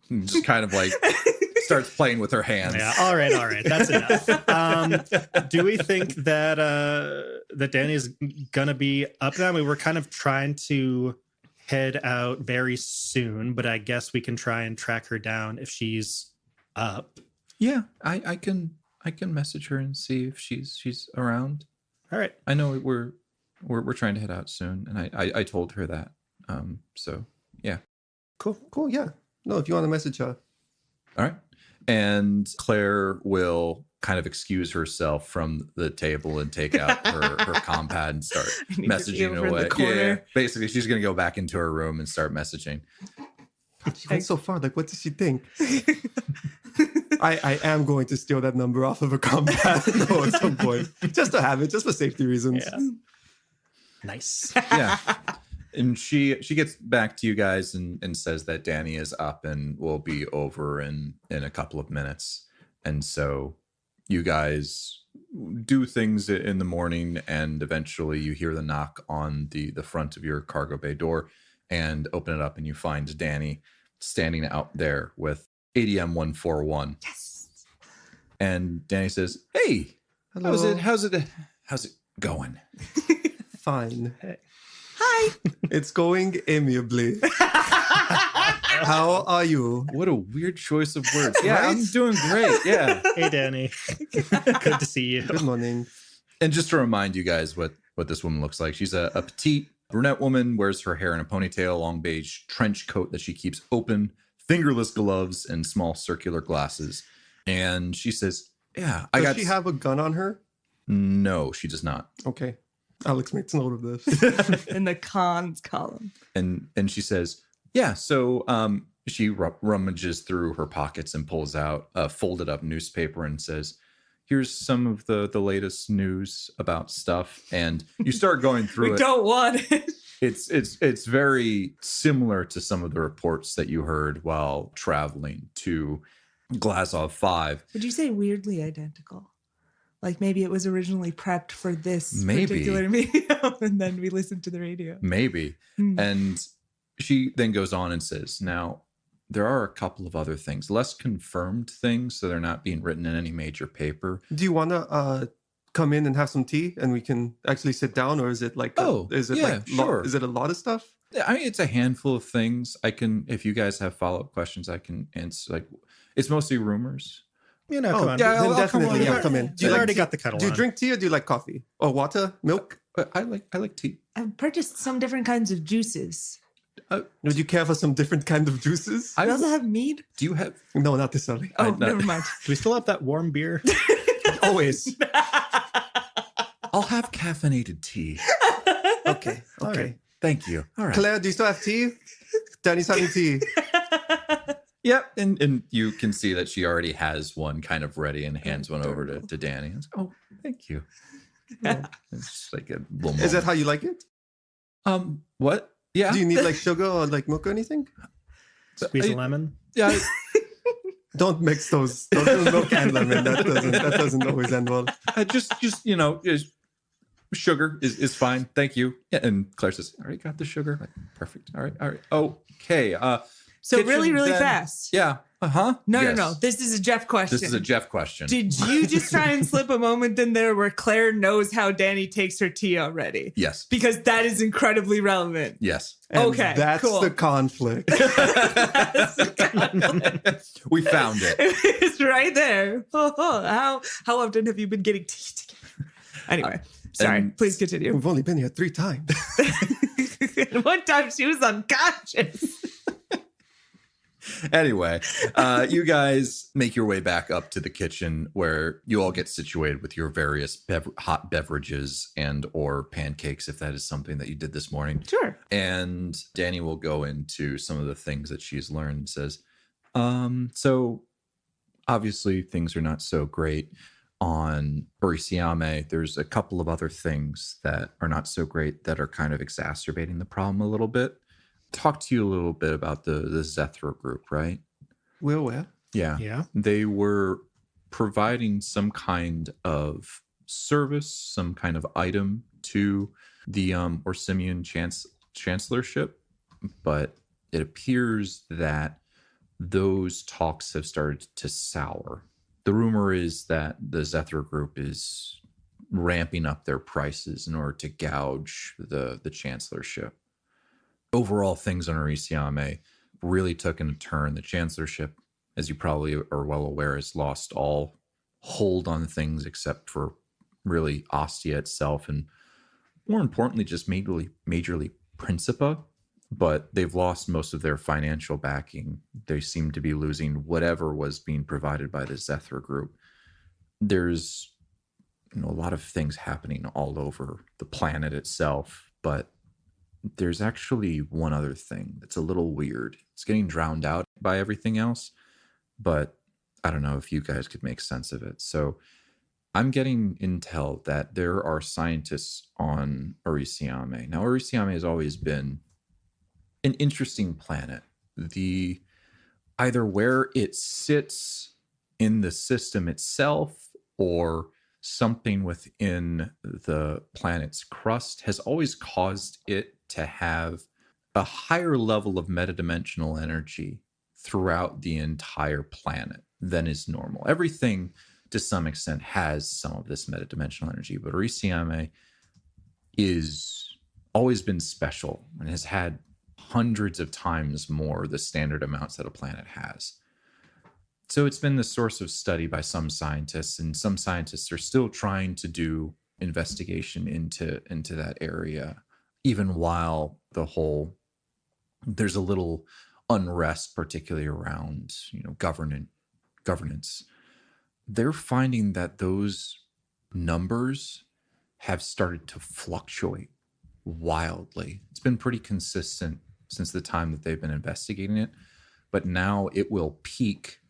And just kind of like starts playing with her hands. Yeah. All right. That's enough. Do we think that that Dani's gonna be up now? I mean, we're kind of trying to head out very soon, but I guess we can try and track her down if she's up. Yeah, I can message her and see if she's around. All right. I know we're trying to head out soon, and I told her that. So yeah. Cool. Yeah. No, if you want to message her. All right. And Claire will kind of excuse herself from the table and take out her compad and start I need to be messaging over in the away. corner. Yeah, basically, she's gonna go back into her room and start messaging. She went so far. Like, what does she think? I am going to steal that number off of a combat at some point, just to have it, just for safety reasons. Yeah. Nice. Yeah. And she gets back to you guys and says that Dani is up and will be over in a couple of minutes. And so you guys do things in the morning, and eventually you hear the knock on the front of your cargo bay door and open it up, and you find Dani standing out there with ADM 141. Yes. And Dani says, "Hey, Hello. how's it going?" Fine. Hi. It's going amiably. How are you? What a weird choice of words. Yeah, Right? I'm doing great. Yeah. Hey, Dani. Good to see you. Good morning. And just to remind you guys what this woman looks like, she's a petite brunette woman, wears her hair in a ponytail, long beige trench coat that she keeps open, fingerless gloves, and small circular glasses. And she says, "Yeah, Does she have a gun on her? No, she does not." Okay. Alex makes note of this. In the cons column. And she says, "Yeah." So she rummages through her pockets and pulls out a folded up newspaper and says, "Here's some of the latest news about stuff." And you start going through We it. don't want it. It's very similar to some of the reports that you heard while traveling to Glazov 5. Would you say weirdly identical? Like maybe it was originally prepped for this Maybe. particular medium, and then we listened to the radio. Maybe. Hmm. And she then goes on and says, "Now, there are a couple of other things, less confirmed things, so they're not being written in any major paper." Do you want to come in and have some tea and we can actually sit down, or is it like Oh, is it yeah, like sure. is it a lot of stuff? I mean, it's a handful of things. I can, if you guys have follow-up questions, I can answer. Like, it's mostly rumors. Come Oh, on. yeah, then I'll come definitely, on. yeah, come in. You already got the kettle Do you on. drink tea or do you like coffee or water, milk? I like tea. I've purchased some different kinds of juices. Would you care for some different kind of juices? We also have mead. Do you have? No, not this early. Oh, no. never mind. Do we still have that warm beer? Always. I'll have caffeinated tea. Okay. All Okay. right. Thank you. All right. Claire, do you still have tea? Danny's having tea. Yep. And you can see that she already has one kind of ready and hands one over to Danny. It's, oh, thank you. It's just like a little Is that moment. how you like it? What? Yeah. Do you need like sugar or like milk or anything? Squeeze a lemon. Yeah. Don't mix those. Don't do milk and lemon. That doesn't always end well. just sugar is fine. Thank you. Yeah, and Claire says, "All right, got the sugar. Like, perfect. All right. Okay. So Kitchen, really then- fast. Yeah. No. No. This is a Jeff question. This is a Jeff question. Did you just try and slip a moment in there where Claire knows how Dani takes her tea already? Yes. Because that is incredibly relevant. Yes. And Okay, that's cool. the conflict. We found it. It's right there. How often have you been getting tea together? Anyway, sorry. and- Please continue. We've only been here 3 times. One time she was unconscious. Anyway, you guys make your way back up to the kitchen where you all get situated with your various hot beverages and or pancakes, if that is something that you did this morning. Sure. And Dani will go into some of the things that she's learned and says, so obviously things are not so great on Orsiame. There's a couple of other things that are not so great that are kind of exacerbating the problem a little bit. Talk to you a little bit about the Zethro group, right? We're aware. Yeah. Yeah. They were providing some kind of service, some kind of item to the Orsimean chancellorship, but it appears that those talks have started to sour. The rumor is that the Zethro group is ramping up their prices in order to gouge the chancellorship. Overall, things on Orsiame really took a turn. The chancellorship, as you probably are well aware, has lost all hold on things except for really Ostia itself, and more importantly, just majorly Principa. But they've lost most of their financial backing. They seem to be losing whatever was being provided by the Zethro group. There's a lot of things happening all over the planet itself, but there's actually one other thing that's a little weird. It's getting drowned out by everything else, but I don't know if you guys could make sense of it. So I'm getting intel that there are scientists on Orsiame. Now, Orsiame has always been an interesting planet. Either where it sits in the system itself or something within the planet's crust has always caused it to have a higher level of metadimensional energy throughout the entire planet than is normal. Everything, to some extent, has some of this metadimensional energy, but Orsiame is always been special and has had hundreds of times more the standard amounts that a planet has. So it's been the source of study by some scientists, and some scientists are still trying to do investigation into that area, even while there's a little unrest, particularly around governance. They're finding that those numbers have started to fluctuate wildly. It's been pretty consistent since the time that they've been investigating it, but now it will peak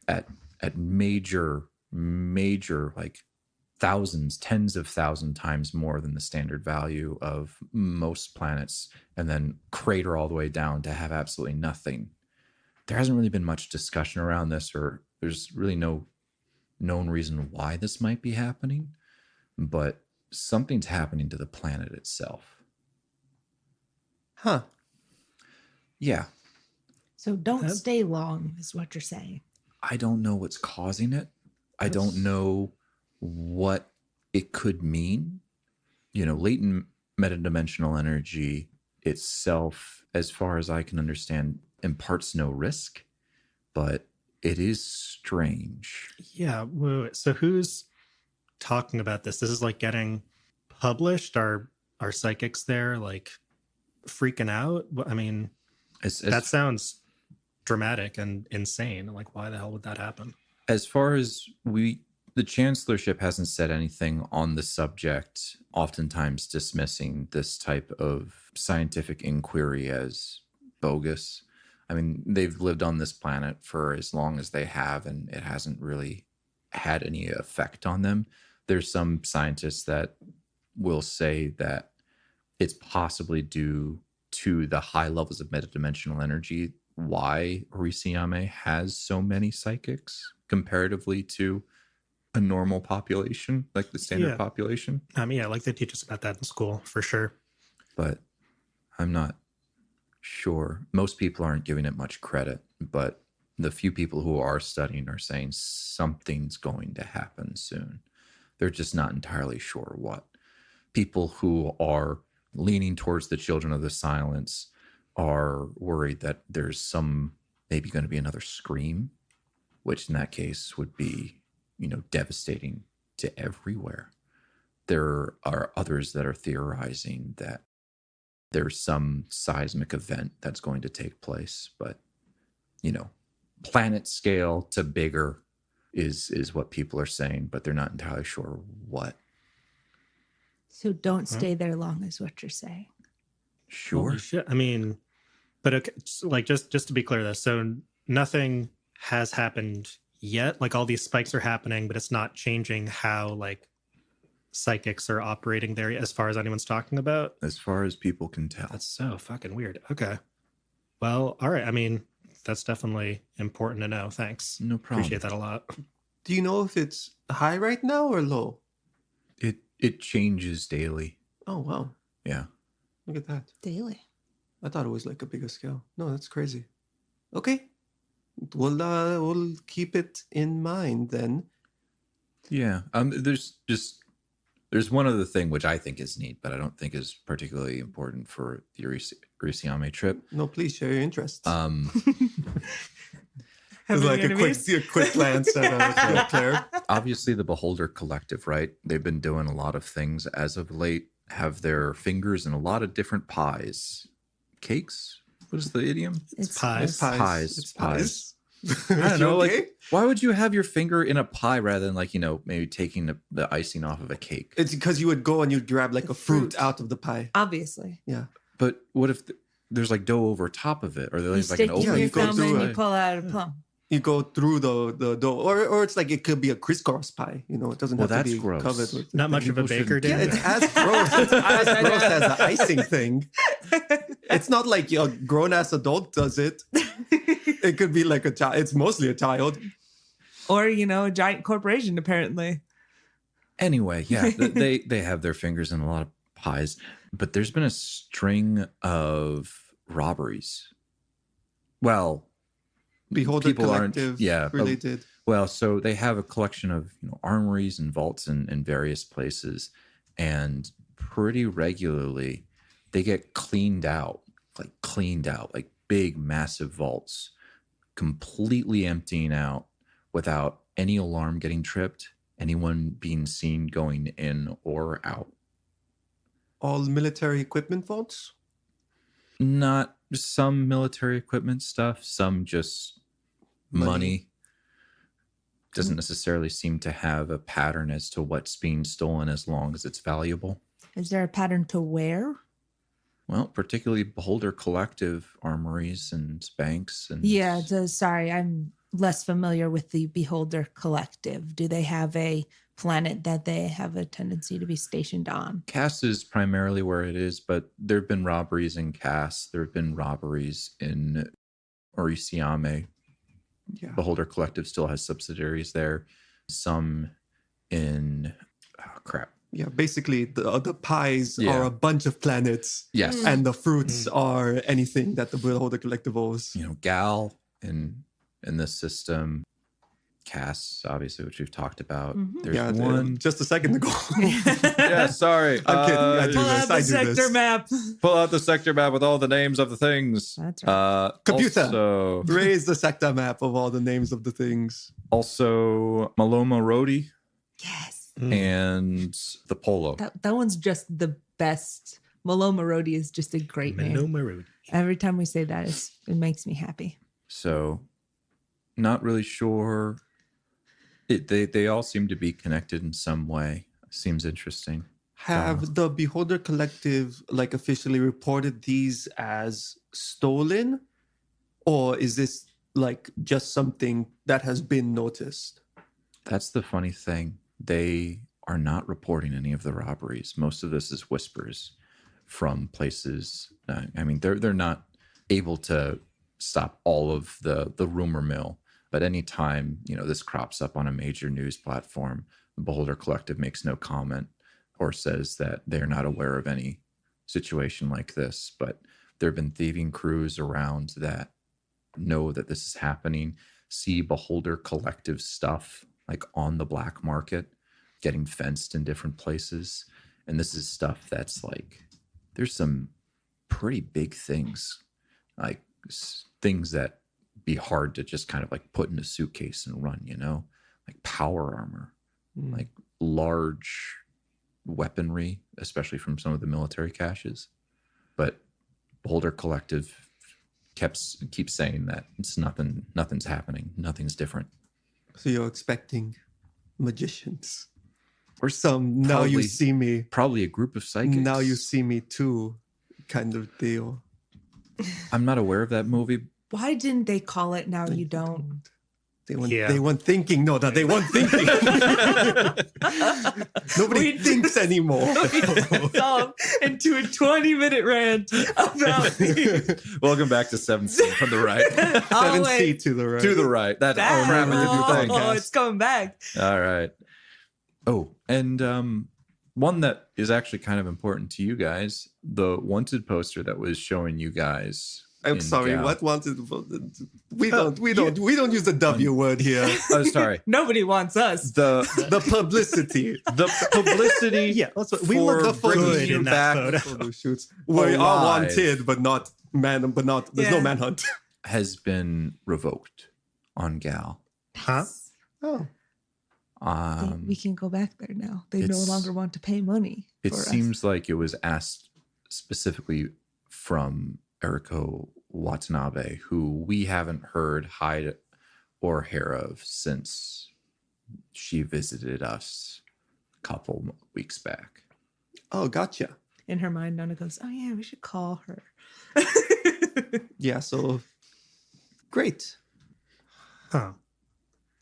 at major like thousands, tens of thousand times more than the standard value of most planets, and then crater all the way down to have absolutely nothing. There hasn't really been much discussion around this, or there's really no known reason why this might be happening, but something's happening to the planet itself. Huh. Yeah. So don't stay long, is what you're saying. I don't know what's causing it. I don't know what it could mean. Latent metadimensional energy itself, as far as I can understand, imparts no risk, but it is strange. Yeah. So who's talking about this? This is like getting published. Are psychics there like freaking out? I mean, that sounds dramatic and insane. Like, why the hell would that happen? As far as the chancellorship hasn't said anything on the subject, oftentimes dismissing this type of scientific inquiry as bogus. I mean, they've lived on this planet for as long as they have, and it hasn't really had any effect on them. There's some scientists that will say that it's possibly due to the high levels of metadimensional energy why Orsiame has so many psychics comparatively to a normal population, like the standard population. Yeah, like they teach us about that in school for sure. But I'm not sure. Most people aren't giving it much credit, but the few people who are studying are saying something's going to happen soon. They're just not entirely sure what. People who are leaning towards the Children of the Silence are worried that there's maybe going to be another scream, which in that case would be, devastating to everywhere. There are others that are theorizing that there's some seismic event that's going to take place, but, planet scale to bigger is what people are saying, but they're not entirely sure what. So don't stay there long is what you're saying. Sure. Holy shit. I mean, but okay, like just to be clear, though, so nothing has happened yet. Like all these spikes are happening, but it's not changing how like psychics are operating there as far as anyone's talking about. As far as people can tell. That's so fucking weird. Okay. Well, all right. I mean, that's definitely important to know. Thanks. No problem. Appreciate that a lot. Do you know if it's high right now or low? It changes daily. Oh, wow. Yeah. Look at that. Daily. I thought it was like a bigger scale. No, that's crazy. Okay. We'll keep it in mind then. Yeah. There's one other thing which I think is neat, but I don't think is particularly important for the Orsiame trip. No, please share your interests. Having like a enemies? quick glance at Claire. Obviously, the Beholder Collective, right? They've been doing a lot of things as of late, have their fingers in a lot of different pies. Cakes? What is the idiom? It's pies. It's pies. I don't know. Okay? Like, why would you have your finger in a pie rather than like, maybe taking the icing off of a cake? It's because you would go and you'd grab like a fruit out of the pie. Obviously. Yeah. But what if there's like dough over top of it? Or You there's like stick an it in open your go thumb through and it. you pull out a plum. You go through the dough, or it's like it could be a crisscross pie. It doesn't have to that's be gross. covered with. Not much of a People baker, shouldn't- Dan. Yeah, it's as gross. It's as gross as the icing thing. It's not like a grown ass adult does it. It could be like a child. It's mostly a child. Or, a giant corporation, apparently. Anyway, yeah, they have their fingers in a lot of pies, but there's been a string of robberies. Well, Beholder people aren't- Collective yeah, related. well, so they have a collection of armories and vaults in various places, and pretty regularly they get cleaned out, like big, massive vaults, completely emptying out without any alarm getting tripped, anyone being seen going in or out. All military equipment vaults. Not some military equipment stuff, some just money. Doesn't necessarily seem to have a pattern as to what's being stolen as long as it's valuable. Is there a pattern to where? Well, particularly Beholder Collective armories and banks. And Yeah, sorry, I'm less familiar with the Beholder Collective. Do they have a planet that they have a tendency to be stationed on? Cass is primarily where it is, but there have been robberies in Cass. There have been robberies in Orsiame. Yeah. Beholder Collective still has subsidiaries there. Some in Yeah, basically the pies Yeah. are a bunch of planets, Yes. and the fruits are anything that the Beholder Collective owes. Gal in this system. Casts, obviously, which we've talked about. Mhm. There's Yeah, one. just a second ago. Yeah, sorry. I'm kidding. I do Pull this. out the I do sector this. map. Pull out the sector map with all the names of the things. That's right. Computer. Also, Raise the sector map of all the names of the things. also Maloma Rodi Yes. and the Polo. That one's just the best. Maloma Rodi is just a great name. Maloma. Every time we say that, it makes me happy. So, not really sure. They all seem to be connected in some way. Seems interesting. Have the Beholder Collective like officially reported these as stolen? Or is this like just something that has been noticed? That's the funny thing. They are not reporting any of the robberies. Most of this is whispers from places. I mean, they're not able to stop all of the rumor mill. But anytime, this crops up on a major news platform, the Beholder Collective makes no comment or says that they're not aware of any situation like this. But there have been thieving crews around that know that this is happening, see Beholder Collective stuff like on the black market, getting fenced in different places. And this is stuff that's like, there's some pretty big things, like things that be hard to just kind of like put in a suitcase and run, like power armor, like large weaponry, especially from some of the military caches. But Beholder Collective keeps saying that it's nothing's happening, nothing's different. So you're expecting magicians. Or some now you Probably- see me. Probably a group of psychics. Now you see me too kind of deal. I'm not aware of that movie. Why didn't they call it Now You Don't? They weren't, Yeah. they weren't thinking. No, that they weren't thinking. Nobody thinks anymore. Dissolve into a 20-minute rant about Welcome back to 7th Scene from the right. 7C to the right. To the right. That's that. crap in the new Oh, thing. it's coming back. All right. Oh, and one that is actually kind of important to you guys, the wanted poster that was showing you guys. I'm in sorry. Gal. What wanted? We don't use the W word here. Oh, sorry. Nobody wants us. The The publicity. Yeah, we For look bringing good you in back that photo. Photo shoots. We are Alive. wanted, but not man. But not. There's no Yeah. manhunt. has been revoked on Gal. Huh? Oh, We can go back there now. They no it's- longer want to pay money. It for seems us. like it was asked specifically from Eriko Watanabe, who we haven't heard hide or hair of since she visited us a couple weeks back. oh, gotcha. In her mind, Nana goes, "Oh yeah, we should call her." Yeah. So great. Huh.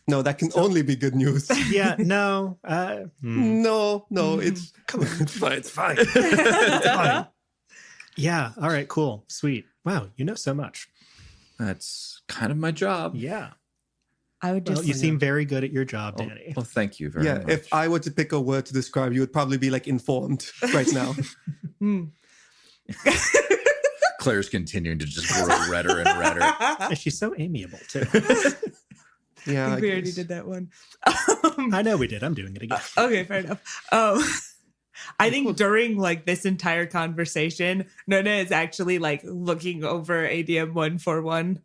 No, that can only be good news. Yeah, no. No, it's come on. It's fine. It's fine. It's fine. Yeah. All right. Cool. Sweet. Wow. You know so much. That's kind of my job. Yeah. I would Well, just. you seem very good at your job, Danny. Well, thank you very Yeah. much. If I were to pick a word to describe you, would probably be like informed right now. Hmm. Claire's continuing to just grow redder and redder. And she's so amiable too. Yeah. we already guess. did that one. I know we did. I'm doing it again. Okay, fair enough. I think during like this entire conversation, Nona is actually like looking over ADM 141,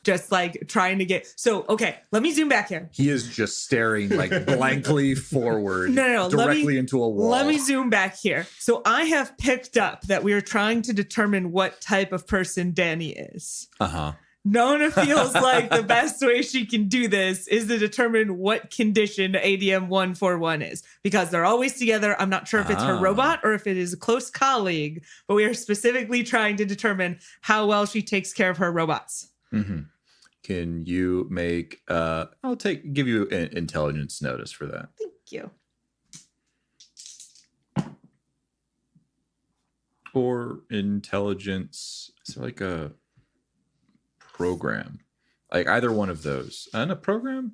just like trying to get. So okay, let me zoom back here. He is just staring like blankly forward, No, directly into a wall. Let me zoom back here. So I have picked up that we are trying to determine what type of person Dani is. Uh-huh. Nona feels like the best way she can do this is to determine what condition ADM 141 is, because they're always together. I'm not sure if it's her Ah. robot or if it is a close colleague, but we are specifically trying to determine how well she takes care of her robots. Mm-hmm. Can you make I'll give you an intelligence notice for that. Thank you. Or intelligence, is there like a program? Like either one of those. And a program?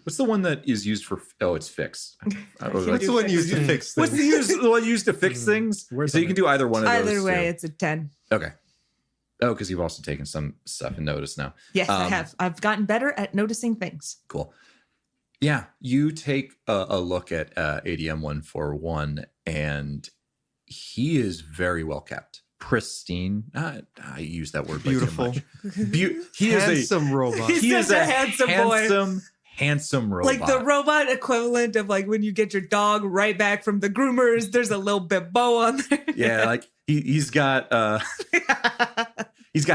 What's the one that is used for it's fixed. What's the one used to fix What's things? the one used to fix things? Where's So you can do either one of those. Either way, two. it's a 10. Okay. Oh, because you've also taken some stuff and notice now. Yes, I have. I've gotten better at noticing things. Cool. Yeah, you take a look at ADM 141, and he is very well kept, pristine. I use that word Beautiful. way too much. He is Handsome robot. He's he is such a a handsome boy. handsome robot. Like the robot equivalent of like when you get your dog right back from the groomers, there's a little bit bow on there. Yeah, like he's got a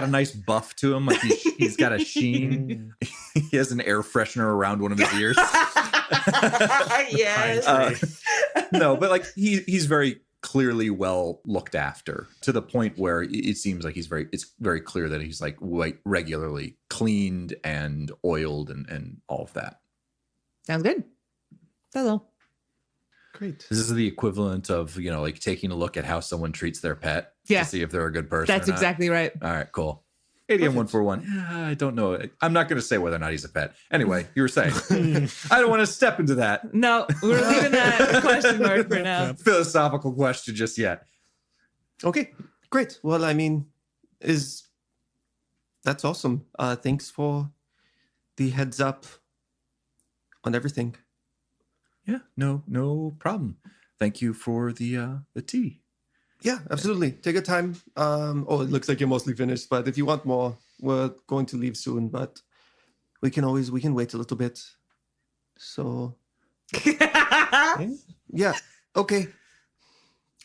nice buff to him. Like he's got a sheen. He has an air freshener around one of his ears. Yes. No, but like he's very clearly well looked after, to the point where it seems like it's very clear that he's like regularly cleaned and oiled and all of that. Sounds good. Hello. Great. This is the equivalent of, like taking a look at how someone treats their pet Yeah. to see if they're a good person. That's or not. exactly right. All right, cool. ADM 141. I don't know. I'm not going to say whether or not he's a pet. Anyway, you were saying. I don't want to step into that No, we're leaving that question mark for now. philosophical question just yet. Okay, great. Well, I mean, that's awesome. Thanks for the heads up on everything. Yeah, no problem. Thank you for the tea. Yeah, absolutely. Take your time. It looks like you're mostly finished, but if you want more, we're going to leave soon, but we can wait a little bit. So yeah. Okay.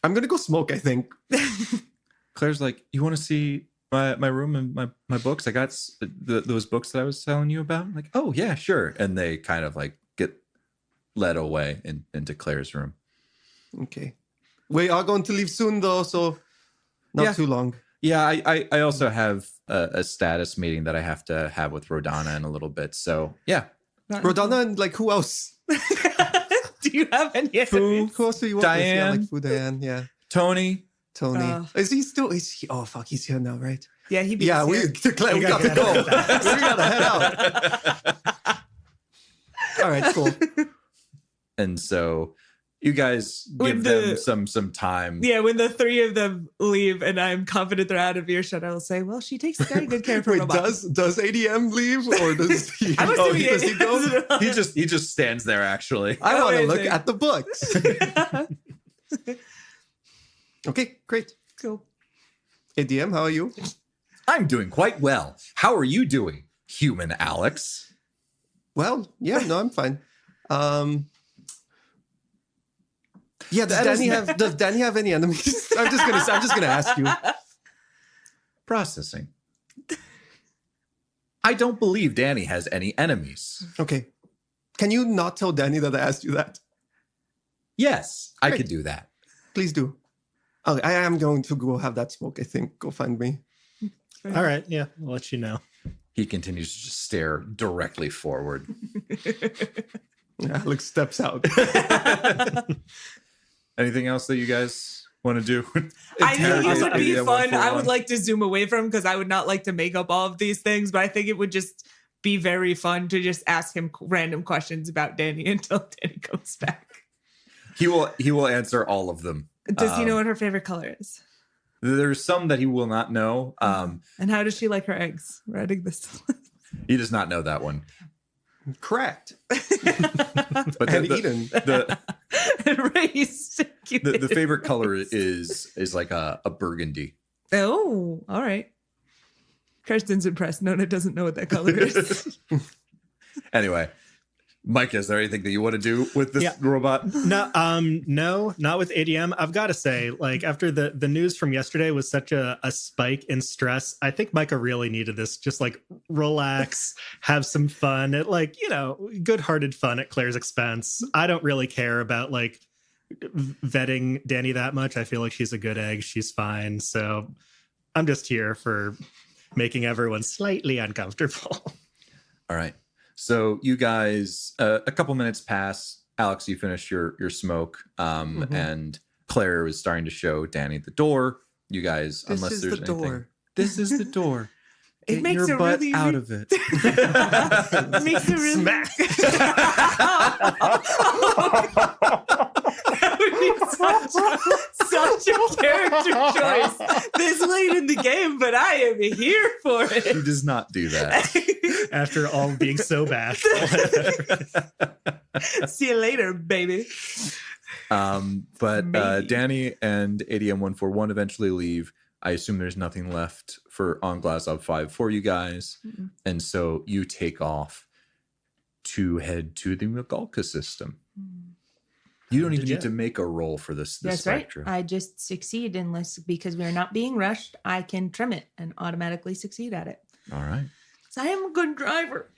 I'm gonna go smoke, I think. Claire's like, you want to see my room and my books? I got those books that I was telling you about. I'm like, oh yeah, sure. And they kind of like get led away into Claire's room. Okay. We are going to leave soon though, so not too long. Yeah, I also have a status meeting that I have to have with Rodana in a little bit. So yeah. Rodana and like who else? Do you have any Who else do you want? Diane. Yeah, like Fu Diane, yeah. Tony. Is he still? Oh fuck, he's here now, right? Yeah, he beats Yeah, we you. got to go. We gotta head out. All right, cool. And so you guys give them some time. Yeah, when the three of them leave and I'm confident they're out of earshot, I'll say, well, she takes very good care of her Wait, robot. does ADM leave or does he? I'm assuming does he go? He just stands there actually. I want to look Amazing. at the books. Okay, great. Cool. ADM, how are you? I'm doing quite well. How are you doing, human Alex? Well, yeah, no, I'm fine. Yeah, does Dani have any enemies? I'm just gonna ask you. Processing. I don't believe Dani has any enemies. Okay. Can you not tell Dani that I asked you that? Yes, I Great. could do that. Please do. Okay, I am going to go have that smoke, I think. Go find me. All right. Yeah. I'll let you know. He continues to just stare directly forward. Alex steps out. Anything else that you guys want to do? I think it would be Yeah, fun. I 141. would like to zoom away from because I would not like to make up all of these things, but I think it would just be very fun to just ask him random questions about Dani until Dani comes back. He will answer all of them. Does he know what her favorite color is? There's some that he will not know. And how does she like her eggs? Writing this. He does not know that one. Correct. But And Eden. Raised. The favorite color is like a burgundy. Oh, all right. Kirsten's impressed. Nona doesn't know what that color is. Anyway, Mike, is there anything that you want to do with this robot? No, not with ADM. I've got to say, like after the news from yesterday was such a spike in stress, I think Micah really needed this. Just like relax, have some fun, at like good-hearted fun at Claire's expense. I don't really care about like vetting Dani that much. I feel like she's a good egg. She's fine. So I'm just here for making everyone slightly uncomfortable. All right. So you guys, a couple minutes pass. Alex, you finish your smoke, and Claire is starting to show Dani the door. You guys, This unless is there's the anything, door. this is the door. It Get makes your it butt really out of it. Makes it really Smack. That would be such a character choice this late in the game, but I am here for He it. does not do that. After all being so bashful. See you later, baby. But Maybe. Dani and ADM 141 eventually leave. I assume there's nothing left on Glazov 5 for you guys. Mm-mm. And so you take off to head to the Magalca system. You don't even Did need to make a roll for this That's right. spectrum. I just succeed unless because we're not being rushed. I can trim it and automatically succeed at it. All right. So I am a good driver.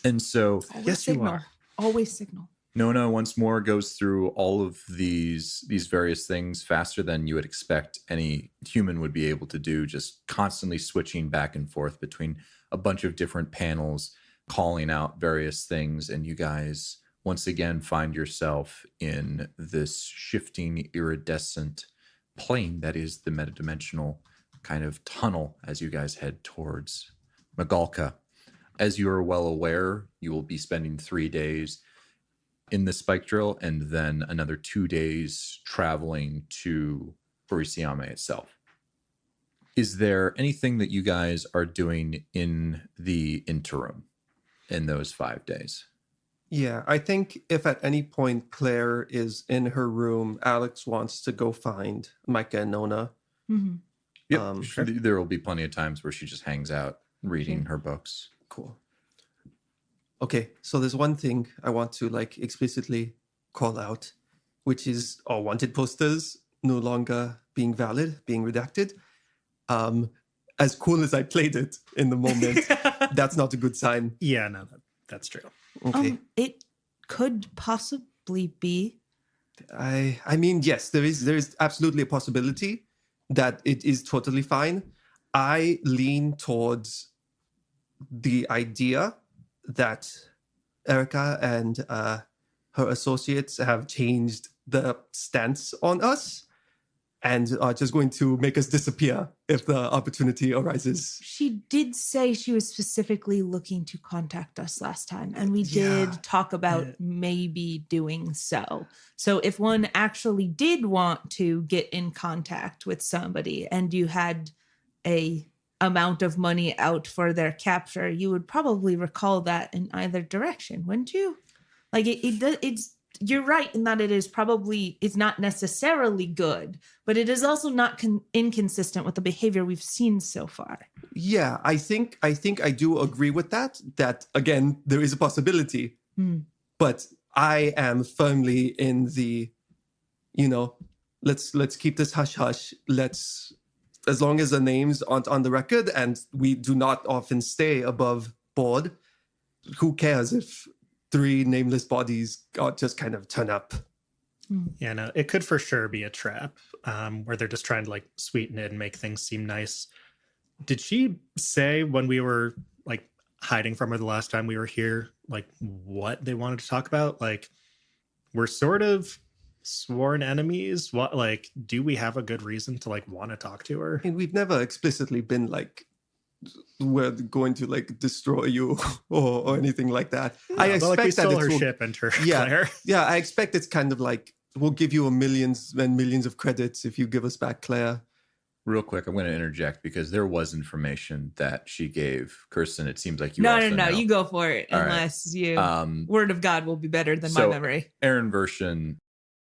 And so Always Yes, you signal. are. Always signal. Nona once more goes through all of these various things faster than you would expect any human would be able to do, just constantly switching back and forth between a bunch of different panels, calling out various things, and you guys once again find yourself in this shifting iridescent plane that is the metadimensional kind of tunnel as you guys head towards Magalca. As you are well aware, you will be spending 3 days in the spike drill and then another 2 days traveling to Orsiame itself. Is there anything that you guys are doing in the interim in those 5 days? Yeah, I think if at any point Claire is in her room, Alex wants to go find Micah and Nona. Mm-hmm. Yep. Sure. There will be plenty of times where she just hangs out reading her books. Cool. Okay, so there's one thing I want to like explicitly call out, which is our wanted posters no longer being valid, being redacted. As cool as I played it in the moment, that's not a good sign. Yeah, no, that's true. Okay. It could possibly be. I mean, yes, there is absolutely a possibility that it is totally fine. I lean towards the idea that Erica and her associates have changed the stance on us and are just going to make us disappear if the opportunity arises. She did say she was specifically looking to contact us last time, and we Yeah. did talk about maybe doing so. So if one actually did want to get in contact with somebody and you had a amount of money out for their capture, you would probably recall that in either direction, wouldn't you? Like it's you're right in that it's not necessarily good, but it is also not inconsistent with the behavior we've seen so far. Yeah, I think I do agree with that. That again, there is a possibility, but I am firmly in the, let's keep this hush hush. As long as the names aren't on the record and we do not often stay above board, who cares if 3 nameless bodies just kind of turn up? Yeah, no, it could for sure be a trap where they're just trying to like sweeten it and make things seem nice. Did she say when we were like hiding from her the last time we were here, like what they wanted to talk about? Like, we're sort of sworn enemies. What, like, do we have a good reason to like want to talk to her? I mean, we've never explicitly been like, we're going to like destroy you or anything like that. I But, expect like, we that stole it's her will- ship and her Yeah. Claire. Yeah, I expect it's kind of like we'll give you millions and millions of credits if you give us back Claire. Real quick, I'm going to interject because there was information that she gave. Kirsten, it seems like you No, also no, know. you go for it. All right. Unless you Um, word of God will be better than my so- memory. Aaron Version,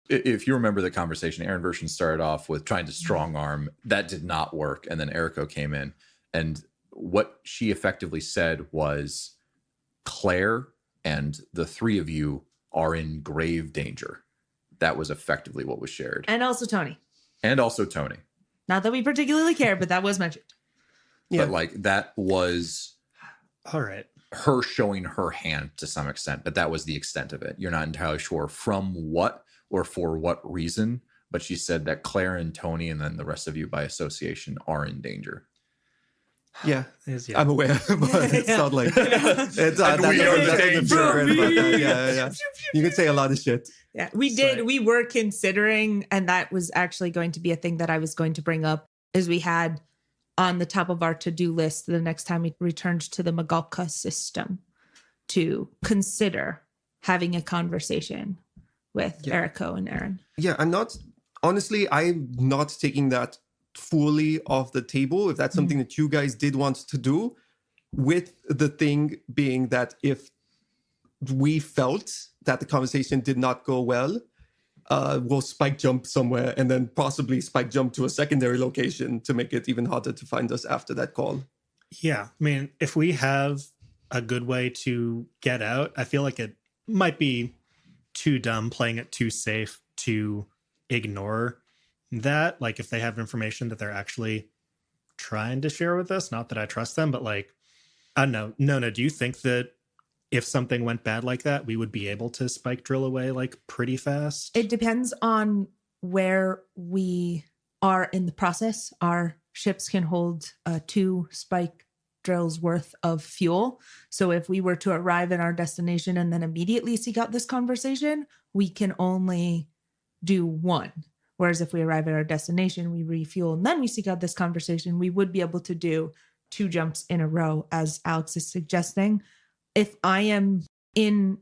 if you remember the conversation, Aaron Version started off with trying to strong arm. That did not work. And then Erico came in. And what she effectively said was Claire and the 3 of you are in grave danger. That was effectively what was shared. And also Tony. And also Tony. Not that we particularly care, but that was mentioned. Yeah. But like that was All right. her showing her hand to some extent, but that was the extent of it. You're not entirely sure from what or for what reason, but she said that Claire and Tony and then the rest of you by association are in danger. Yeah, Yeah. I'm aware, but it's not like it's And that we are doesn't danger. feel great about that. Yeah. You can say a lot of shit. Yeah, we So- did. We were considering, and that was actually going to be a thing that I was going to bring up, is we had on the top of our to-do list the next time we returned to the Magalca system to consider having a conversation with Eriko and Aaron. Yeah, I'm not taking that fully off the table if that's something that you guys did want to do, with the thing being that if we felt that the conversation did not go well, we'll spike jump somewhere and then possibly spike jump to a secondary location to make it even harder to find us after that call. Yeah. I mean, if we have a good way to get out, I feel like it might be too dumb playing it too safe to ignore that. Like, if they have information that they're actually trying to share with us, not that I trust them, but like, I don't know. Nona, do you think that if something went bad like that, we would be able to spike drill away like pretty fast? It depends on where we are in the process. Our ships can hold 2 spike drills worth of fuel. So if we were to arrive at our destination and then immediately seek out this conversation, we can only do 1. Whereas if we arrive at our destination, we refuel, and then we seek out this conversation, we would be able to do 2 jumps in a row, as Alex is suggesting. If I am in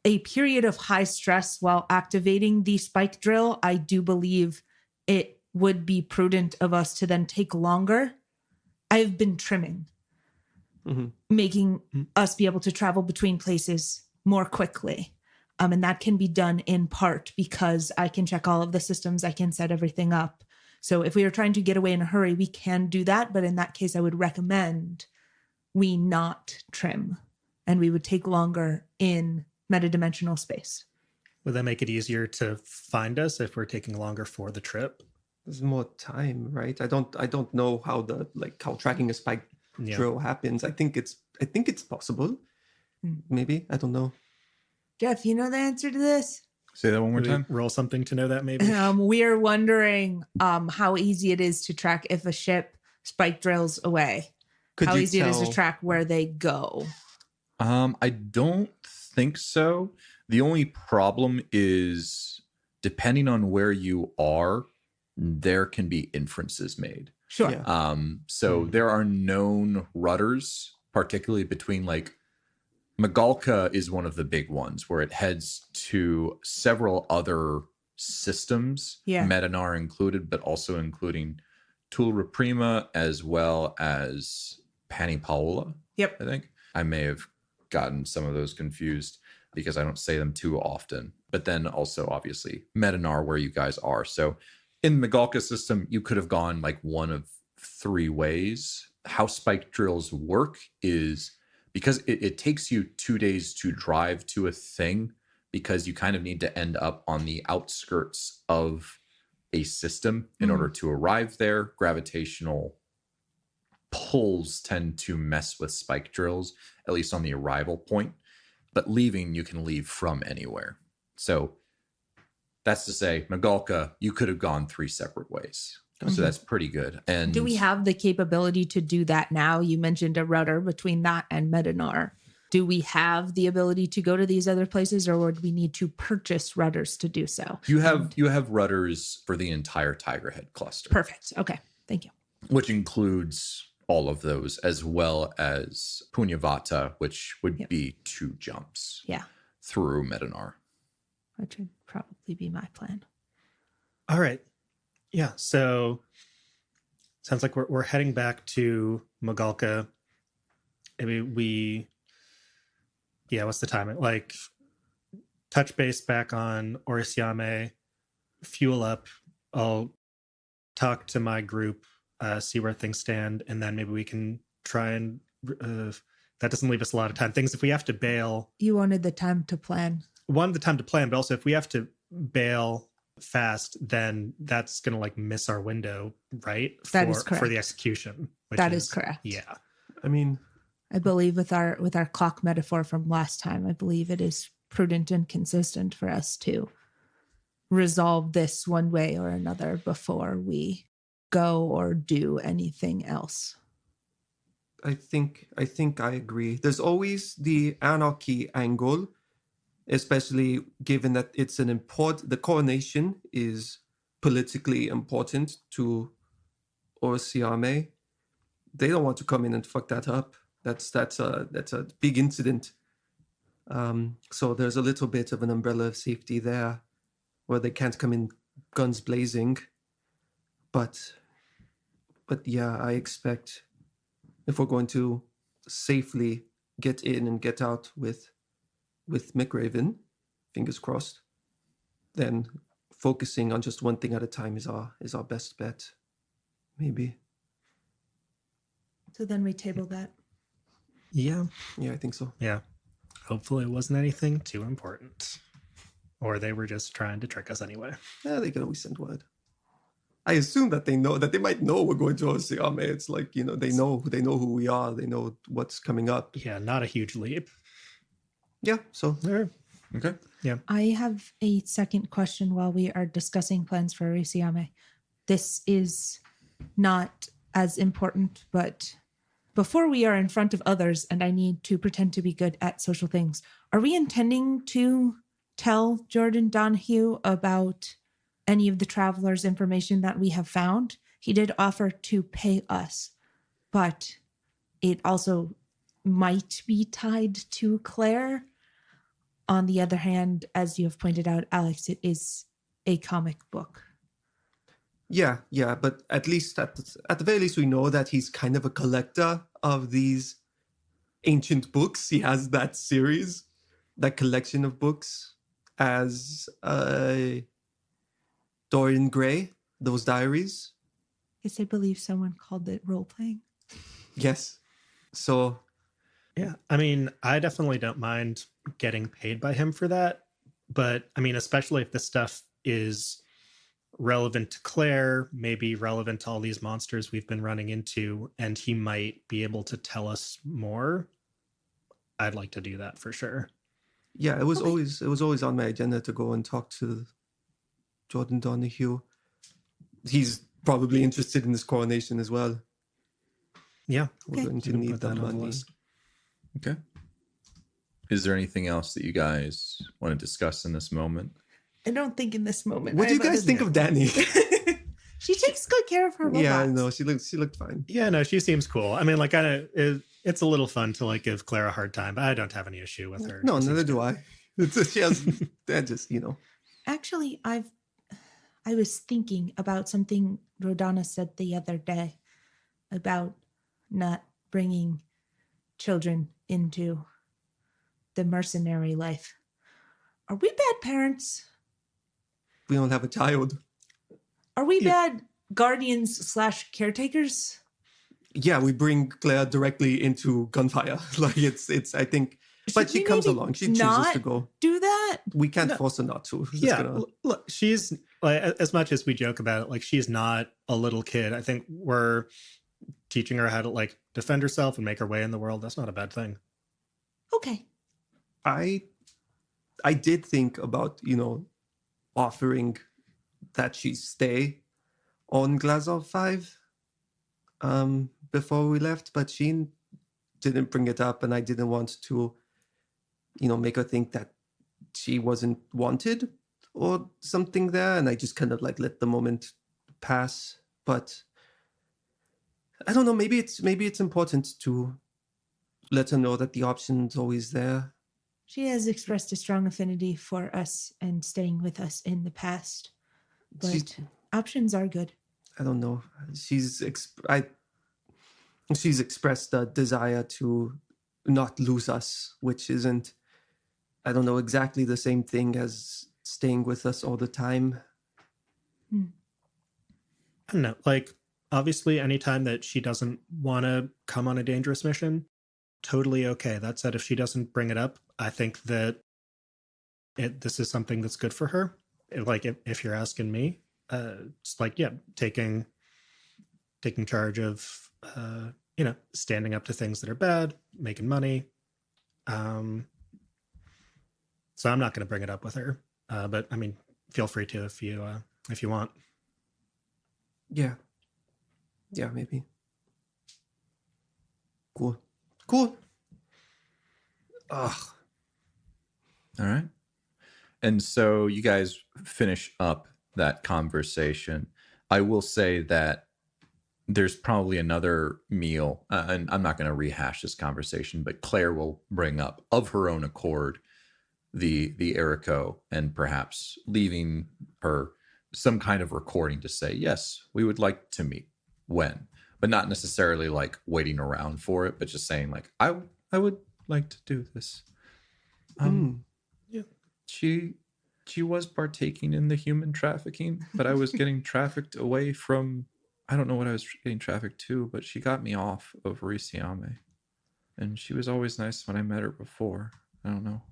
a period of high stress while activating the spike drill, I do believe it would be prudent of us to then take longer. I've been trimming, making us be able to travel between places more quickly. And that can be done in part because I can check all of the systems, I can set everything up. So if we are trying to get away in a hurry, we can do that. But in that case, I would recommend we not trim, and we would take longer in metadimensional space. Would that make it easier to find us if we're taking longer for the trip? There's more time, right? I don't know how how tracking a spike drill happens. I think it's possible. Maybe. I don't know. Jeff, you know the answer to this? Say that one more Would we time. roll something to know that maybe? We're wondering how easy it is to track if a ship spike drills away. How easy it is to track where they go. I don't think so. The only problem is, depending on where you are, there can be inferences made. Sure. Yeah. So there are known rudders, particularly between like Magalca is one of the big ones where it heads to several other systems, Medinar included, but also including Tulra Prima as well as Pani Paola. Yep. I think I may have gotten some of those confused because I don't say them too often. But then also obviously Medinar, where you guys are. So in the Magalca system, you could have gone like one of 3 ways. How spike drills work is because it takes you 2 days to drive to a thing, because you kind of need to end up on the outskirts of a system in order to arrive there. Gravitational pulls tend to mess with spike drills, at least on the arrival point. But leaving, you can leave from anywhere. So that's to say, Magalca, you could have gone 3 separate ways. So that's pretty good. And do we have the capability to do that now? You mentioned a rudder between that and Medinar. Do we have the ability to go to these other places, or would we need to purchase rudders to do so? You have rudders for the entire Tiger Head cluster. Perfect. Okay. Thank you. Which includes all of those, as well as Punyavata, which would be 2 jumps through Medinar. Which would probably be my plan. All right. Yeah. So sounds like we're heading back to Magalca. Maybe what's the timing? Like, touch base back on Orsiame, fuel up. I'll talk to my group, see where things stand, and then maybe we can try and that doesn't leave us a lot of time. Things if we have to bail. You wanted the time to plan. One, the time to plan, but also if we have to bail fast, then that's going to like miss our window, right? That is correct. For the execution. That is correct. Yeah. I mean, I believe with our clock metaphor from last time, I believe it is prudent and consistent for us to resolve this one way or another before we go or do anything else. I think I agree. There's always the anarchy angle, especially given that it's the coronation is politically important to Orsiame. They don't want to come in and fuck that up. That's a big incident. So there's a little bit of an umbrella of safety there where they can't come in guns blazing. But yeah, I expect if we're going to safely get in and get out with McRaven, fingers crossed, then focusing on just one thing at a time is our best bet. Maybe. So then we table that. Yeah. Yeah, I think so. Yeah. Hopefully it wasn't anything too important. Or they were just trying to trick us anyway. Yeah, they can always send word. I assume that they might know we're going to Orsiame. It's like, they know who we are. They know what's coming up. Yeah, not a huge leap. Yeah, so Okay. I have a second question while we are discussing plans for Orsiame. This is not as important, but before we are in front of others and I need to pretend to be good at social things, are we intending to tell Jordan Donahue about any of the travelers' information that we have found? He did offer to pay us, but it also might be tied to Claire. On the other hand, as you have pointed out, Alex, it is a comic book. yeah, but at least at the very least we know that he's kind of a collector of these ancient books. He has that series, that collection of books as Dorian Gray, those diaries. Yes, I believe someone called it role-playing. Yes. So Yeah. I mean, I definitely don't mind getting paid by him for that. But I mean, especially if this stuff is relevant to Claire, maybe relevant to all these monsters we've been running into, and he might be able to tell us more. I'd like to do that for sure. yeah, it was always on my agenda to go and talk to Jordan Donahue. He's probably interested in this coronation as well. Yeah. We're going to You can need put the that on the money. list. Okay. Is there anything else that you guys want to discuss in this moment? I don't think in this moment. What do you guys think of Dani? She takes good care of her robots. Yeah, I know. She looked fine. Yeah, no, she seems cool. I mean, like, it's a little fun to like give Claire a hard time, but I don't have any issue with her. No, She neither seems do good. I. She has that just, Actually, I was thinking about something Rodana said the other day about not bringing children into the mercenary life. Are we bad parents? we don't have a child. Are we Yeah. bad guardians / caretakers? Yeah, we bring Claire directly into gunfire. Like it's I think, but Should she we comes maybe along. She chooses not to go. do that? We can't No. force her not to. We're just Yeah, gonna- look, she's like, as much as we joke about it, like she's not a little kid. I think we're teaching her how to like defend herself and make her way in the world. That's not a bad thing. Okay. I did think about, offering that she stay on Glazov 5 before we left, but she didn't bring it up, and I didn't want to, make her think that she wasn't wanted or something there, and I just kind of like let the moment pass. But I don't know, maybe it's important to let her know that the option's always there. She has expressed a strong affinity for us and staying with us in the past. But She's- options are good. I don't know. She's expressed a desire to not lose us, which isn't, I don't know, exactly the same thing as staying with us all the time. I don't know. Like, obviously, anytime that she doesn't want to come on a dangerous mission, totally okay. That said, if she doesn't bring it up, I think that this is something that's good for her. Like, if you're asking me, it's like, yeah, taking charge of, standing up to things that are bad, making money. So I'm not going to bring it up with her. But I mean, feel free to if you want. Yeah, maybe. Cool. Ugh. All right. And so you guys finish up that conversation. I will say that there's probably another meal, and I'm not going to rehash this conversation, but Claire will bring up of her own accord the Erico, and perhaps leaving her some kind of recording to say, yes, we would like to meet when, but not necessarily like waiting around for it, but just saying like, I would like to do this. Yeah, she was partaking in the human trafficking, but I was getting trafficked away from, I don't know what I was getting trafficked to, but she got me off of Orsiame, and she was always nice when I met her before. I don't know.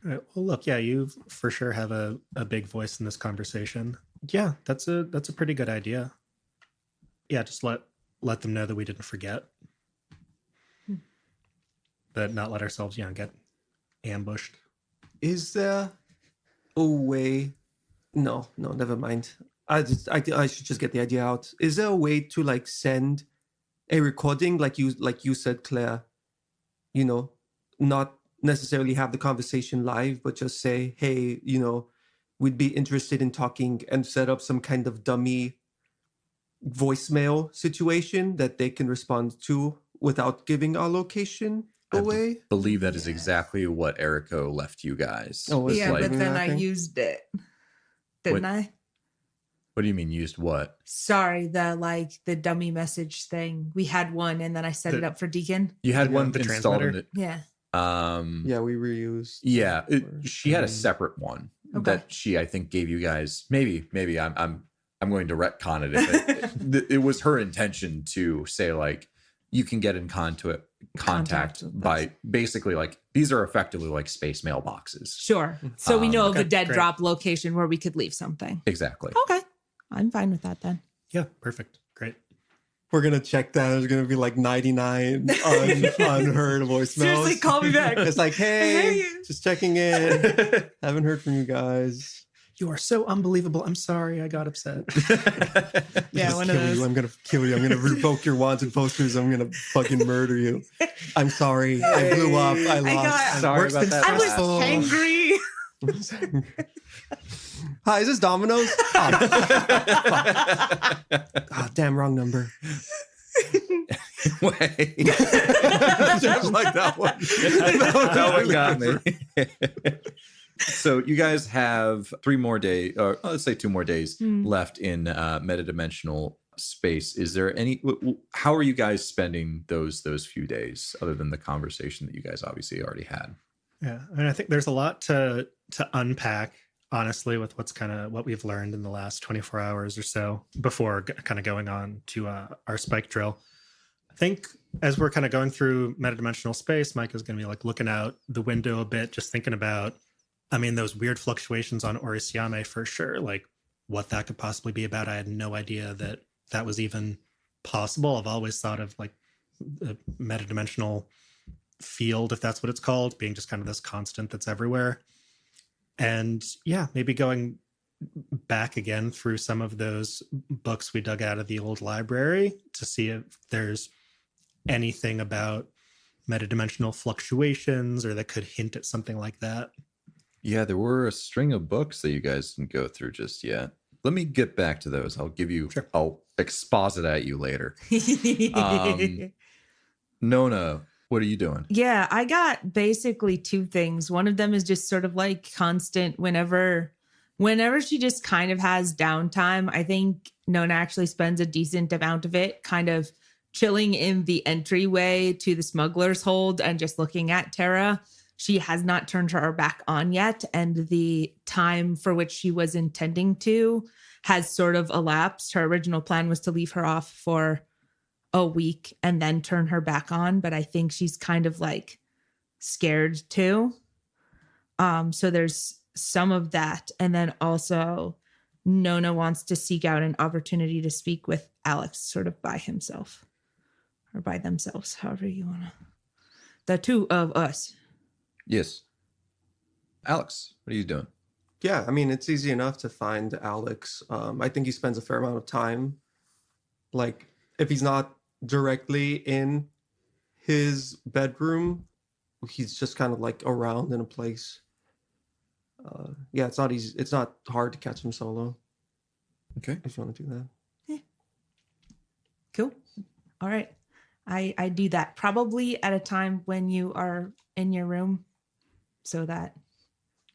All right, well, look, yeah, you for sure have a big voice in this conversation. Yeah, that's a pretty good idea. Yeah, just let them know that we didn't forget, but not let ourselves, get ambushed. Is there a way? No, never mind. I should just get the idea out. Is there a way to like send a recording, like you said, Claire? Not necessarily have the conversation live, but just say, hey, we'd be interested in talking, and set up some kind of dummy voicemail situation that they can respond to without giving our location away. Believe that is exactly what Erico left you guys. Oh, Yeah, like, but then I nothing? used it. Didn't What? I? What do you mean used what? Sorry, the dummy message thing. We had one and then I set it up for Deacon. You had The- one the installed in transmitter? it. Yeah. Yeah, we reused. Yeah, for- she had a separate one Okay. that she, I think, gave you guys. Maybe I'm going to retcon it. It was her intention to say like, you can get in contact Contact with by us. basically like, these are effectively like space mailboxes. Sure. So we know of Okay, a dead great. drop location where we could leave something. Exactly. Okay. I'm fine with that then. Yeah, perfect. Great. We're gonna check that. There's gonna be like 99 unheard voicemails. Seriously, call me back. It's like, hey, Hey. just checking in. Haven't heard from you guys. You are so unbelievable. I'm sorry. I got upset. Yeah, Just one of kill those. you. I'm gonna kill you. I'm gonna revoke your wanted posters. I'm gonna fucking murder you. I'm sorry. I blew up. I lost. got- Sorry Work's about been that. I was stressful. angry. Hi, is this Domino's? Oh, damn, wrong number. Wait. Just like that one. that one got me. So you guys have 3 more days, or let's say 2 more days left in metadimensional space. Is there any? How are you guys spending those few days, other than the conversation that you guys obviously already had? Yeah, I mean, I think there's a lot to unpack, honestly, with what we've learned in the last 24 hours or so before kind of going on to our spike drill. I think as we're kind of going through metadimensional space, Mike is going to be like looking out the window a bit, just thinking about, I mean, those weird fluctuations on Orsiame for sure, like what that could possibly be about. I had no idea that was even possible. I've always thought of like a metadimensional field, if that's what it's called, being just kind of this constant that's everywhere. And yeah, maybe going back again through some of those books we dug out of the old library to see if there's anything about metadimensional fluctuations or that could hint at something like that. Yeah, there were a string of books that you guys didn't go through just yet. Let me get back to those. I'll give you. Sure. I'll exposit at you later. Nona, what are you doing? Yeah, I got basically 2 things. One of them is just sort of like constant whenever she just kind of has downtime. I think Nona actually spends a decent amount of it kind of chilling in the entryway to the smuggler's hold and just looking at Tara. She has not turned her back on yet, and the time for which she was intending to has sort of elapsed. Her original plan was to leave her off for a week and then turn her back on, but I think she's kind of like scared too. So there's some of that. And then also Nona wants to seek out an opportunity to speak with Alex sort of by himself or by themselves, however you want to. The 2 of us. Yes. Alex, what are you doing? Yeah, I mean, it's easy enough to find Alex. I think he spends a fair amount of time. Like, if he's not directly in his bedroom, he's just kind of like around in a place. Yeah, it's not easy. It's not hard to catch him solo. Okay. If you want to do that. Cool. All right. I do that probably at a time when you are in your room so that,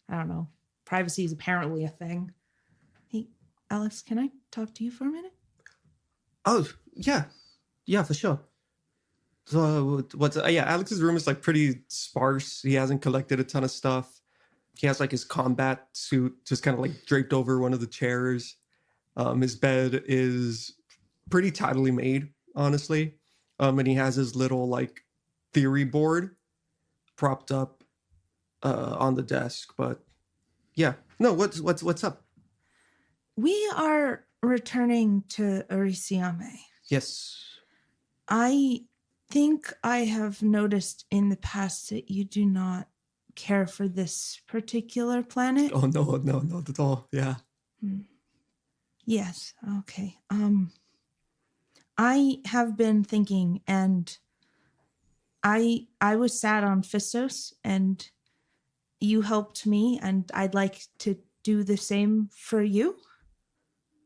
I don't know, privacy is apparently a thing. Hey, Alex, can I talk to you for a minute? Oh, yeah. Yeah, for sure. So yeah, Alex's room is like pretty sparse. He hasn't collected a ton of stuff. He has like his combat suit just kind of like draped over one of the chairs. His bed is pretty tidily made, honestly. And he has his little like theory board propped up on the desk. But yeah, no, what's up? We are returning to Orsiame. Yes. I think I have noticed in the past that you do not care for this particular planet. Oh no, not at all. Yeah. Yes. Okay. I have been thinking, and I was sad on Fistos, and you helped me, and I'd like to do the same for you.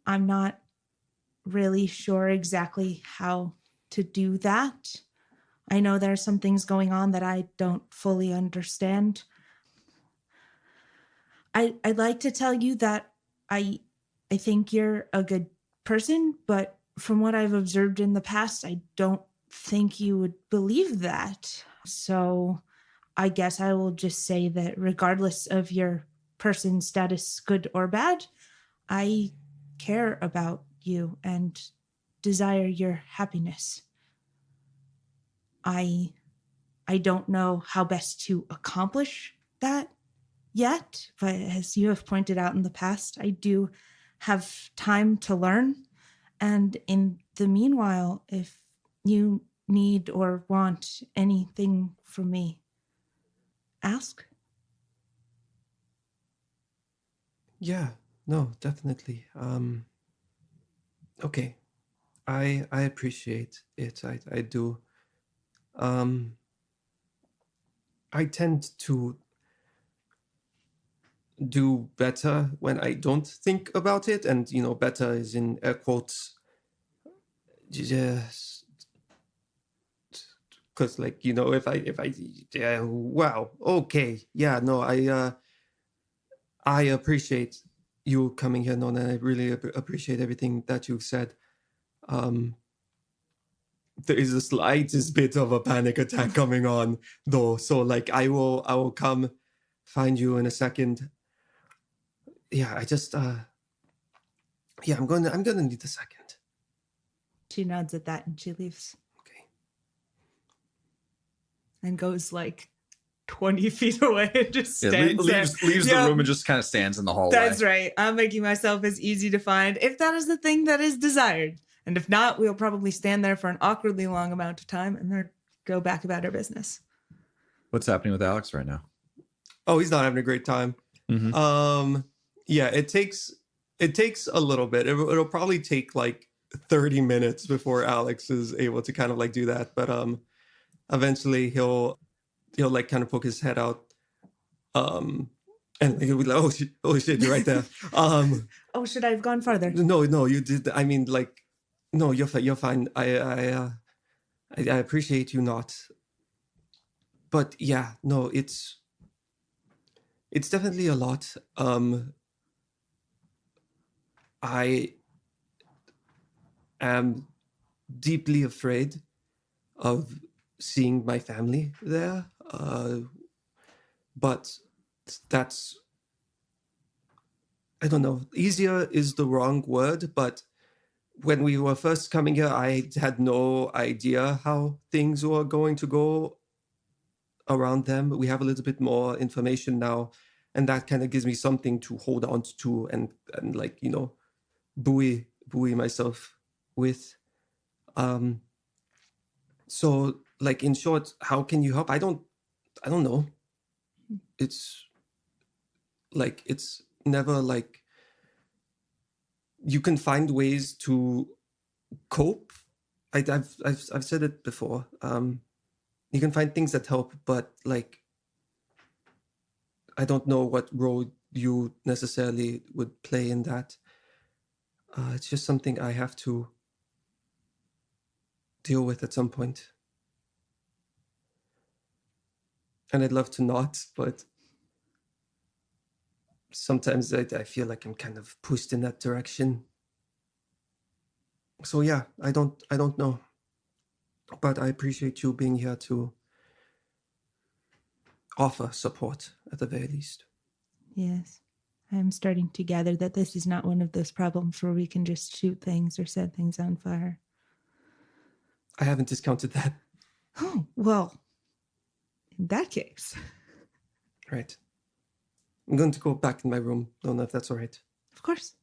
I'm not really sure exactly how to do that. I know there are some things going on that I don't fully understand. I'd like to tell you that I think you're a good person, but from what I've observed in the past, I don't think you would believe that. So I guess I will just say that regardless of your person status, good or bad, I care about you and desire your happiness. I don't know how best to accomplish that yet, but as you have pointed out in the past, I do have time to learn. And in the meanwhile, if you need or want anything from me, ask. Yeah, no, definitely. Okay. I appreciate it. I do. I tend to do better when I don't think about it, and better is in air quotes. Just because, like, if I yeah, wow, okay, yeah, no, I appreciate you coming here, Nona, and I really appreciate everything that you've said. There is the slightest bit of a panic attack coming on, though. So, like, I will come find you in a second. Yeah, I just yeah, I'm gonna need a second. She nods at that and she leaves Okay. And goes like 20 feet away and just Yeah, stands there. leaves the room and just kind of stands in the hallway. That's right. I'm making myself as easy to find if that is the thing that is desired. And if not, we'll probably stand there for an awkwardly long amount of time and then go back about our business. What's happening with Alex right now? Oh, he's not having a great time. Mhm. Yeah, it takes a little bit. It'll probably take like 30 minutes before Alex is able to kind of like do that. But eventually he'll like kind of poke his head out. And he'll be like, oh shit, you're right there. Oh, should I have gone farther? No, you did. I mean, like, no, you're fine. I appreciate you not. But yeah, no, it's definitely a lot. I am deeply afraid of seeing my family there. But that's, I don't know, easier is the wrong word, but when we were first coming here, I had no idea how things were going to go around them. We have a little bit more information now, and that kind of gives me something to hold on to and like, buoy myself with. So, like, in short, how can you help? I don't know. It's like, it's never like you can find ways to cope. I've said it before. You can find things that help, but like, I don't know what role you necessarily would play in that. It's just something I have to deal with at some point. And I'd love to not, but sometimes I feel like I'm kind of pushed in that direction. So yeah, I don't know. But I appreciate you being here to offer support at the very least. Yes. I'm starting to gather that this is not one of those problems where we can just shoot things or set things on fire. I haven't discounted that. Oh, well, in that case. Right. I'm going to go back in my room. Don't know if that's all right. Of course.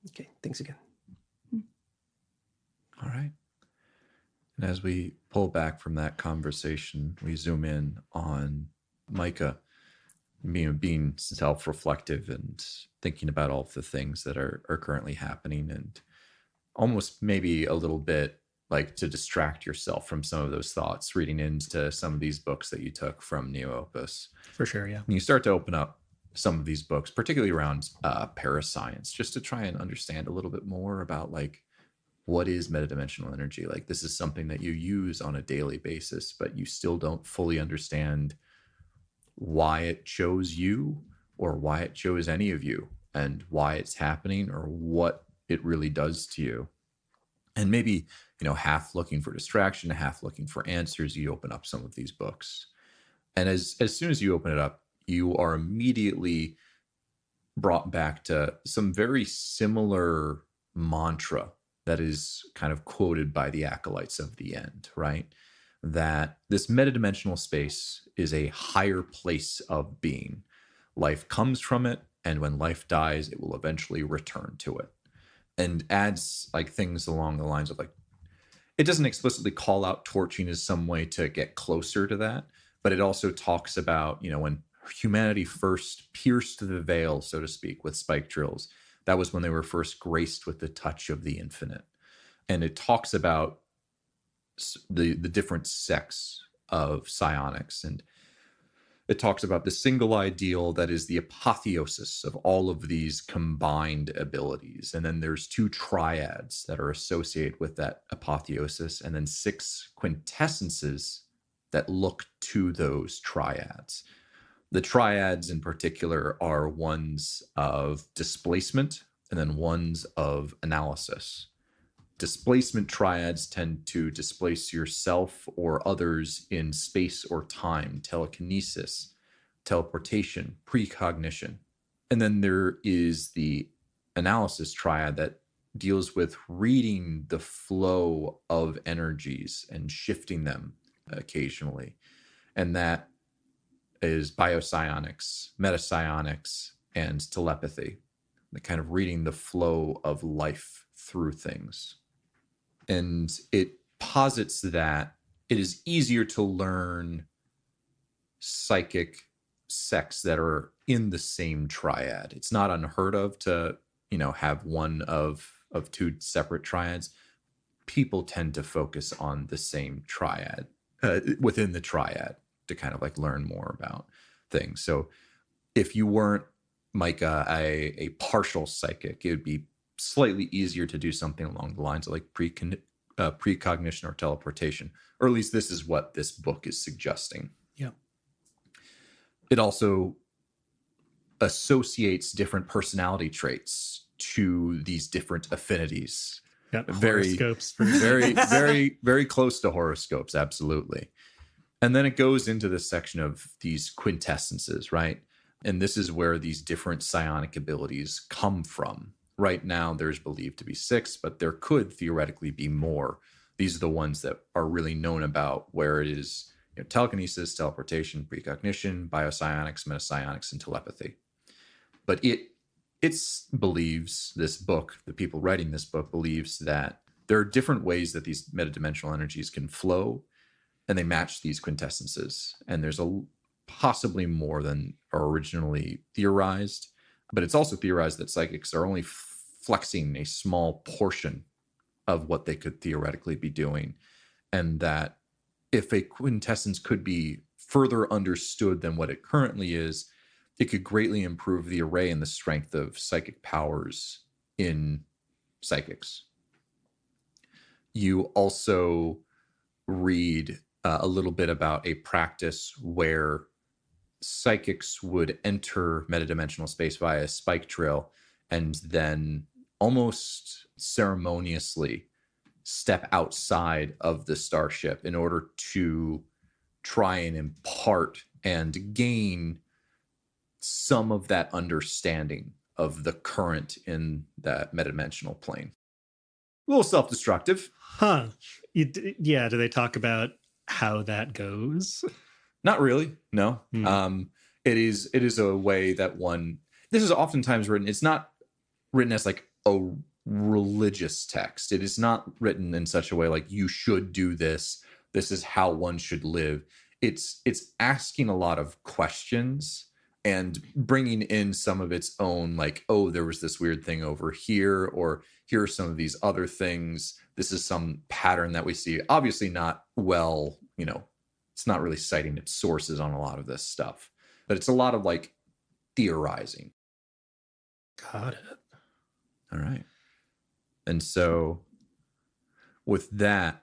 Okay, thanks again. All right. And as we pull back from that conversation, we zoom in on Micah being self-reflective and thinking about all of the things that are currently happening, and almost maybe a little bit like to distract yourself from some of those thoughts, reading into some of these books that you took from Neo Opus. For sure, yeah. And you start to open up some of these books, particularly around parascience, just to try and understand a little bit more about like, what is metadimensional energy? Like, this is something that you use on a daily basis, but you still don't fully understand why it chose you or why it chose any of you and why it's happening or what it really does to you. And maybe, half looking for distraction, half looking for answers, you open up some of these books. And as soon as you open it up, you are immediately brought back to some very similar mantra that is kind of quoted by the acolytes of the end, right? That this metadimensional space is a higher place of being. Life comes from it, and when life dies, it will eventually return to it. And adds like things along the lines of like, it doesn't explicitly call out torching as some way to get closer to that, but it also talks about, when humanity first pierced the veil, so to speak, with spike drills, that was when they were first graced with the touch of the infinite. And it talks about the different sects of psionics. And it talks about the single ideal that is the apotheosis of all of these combined abilities. And then there's 2 triads that are associated with that apotheosis, and then 6 quintessences that look to those triads. The triads in particular are ones of displacement and then ones of analysis. Displacement triads tend to displace yourself or others in space or time, telekinesis, teleportation, precognition. And then there is the analysis triad that deals with reading the flow of energies and shifting them occasionally. And that is biopsionics, metapsionics, and telepathy, the kind of reading the flow of life through things. And it posits that it is easier to learn psychic sects that are in the same triad. It's not unheard of to, have one of 2 separate triads. People tend to focus on the same triad, within the triad, to kind of like learn more about things. So if you weren't Micah a partial psychic, it would be slightly easier to do something along the lines of like precognition or teleportation, or at least this is what this book is suggesting. Yeah. It also associates different personality traits to these different affinities. Yeah, very horoscopes for very, very, very close to horoscopes. Absolutely. And then it goes into this section of these quintessences, right? And this is where these different psionic abilities come from. Right now, there's believed to be 6, but there could theoretically be more. These are the ones that are really known about, where it is telekinesis, teleportation, precognition, biopsionics, metapsionics, and telepathy. But it believes, this book, the people writing this book believes that there are different ways that these metadimensional energies can flow, and they match these quintessences. And there's possibly more than are originally theorized. But it's also theorized that psychics are only flexing a small portion of what they could theoretically be doing. And that if a quintessence could be further understood than what it currently is, it could greatly improve the array and the strength of psychic powers in psychics. you also read a little bit about a practice where psychics would enter metadimensional space via a spike drill and then almost ceremoniously step outside of the starship in order to try and impart and gain some of that understanding of the current in that metadimensional plane. A little self-destructive. Huh. Yeah, do they talk about how that goes? Not really, no. It is a way that this is oftentimes written, it's not written as like a religious text. It is not written in such a way like you should do this. This is how one should live. It's asking a lot of questions and bringing in some of its own, like, oh, there was this weird thing over here, or here are some of these other things. This is some pattern that we see. Obviously not well, it's not really citing its sources on a lot of this stuff, but it's a lot of like theorizing. Got it. All right. And so with that,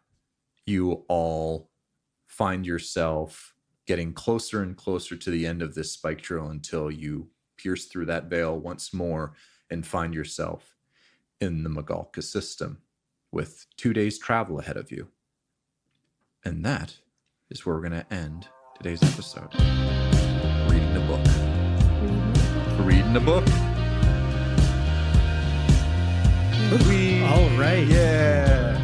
you all find yourself getting closer and closer to the end of this spike drill until you pierce through that veil once more and find yourself in the Magalca system with 2 days travel ahead of you. And that is where we're going to end today's episode. Reading the book. Reading the book. All right. Yeah.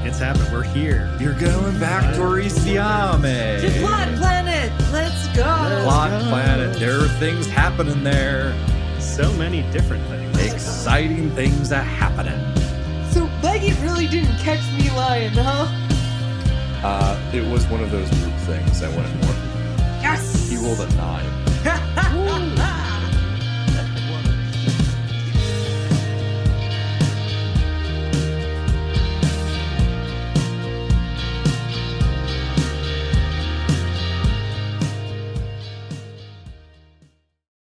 It's happened. We're here. You're going back to Orsiame. To Plot Planet, let's go. Plot Planet. There are things happening there. So many different things. Exciting things are happening. So Leggett really didn't catch me lying, huh? It was one of those group things that went more. Yes. He rolled a 9.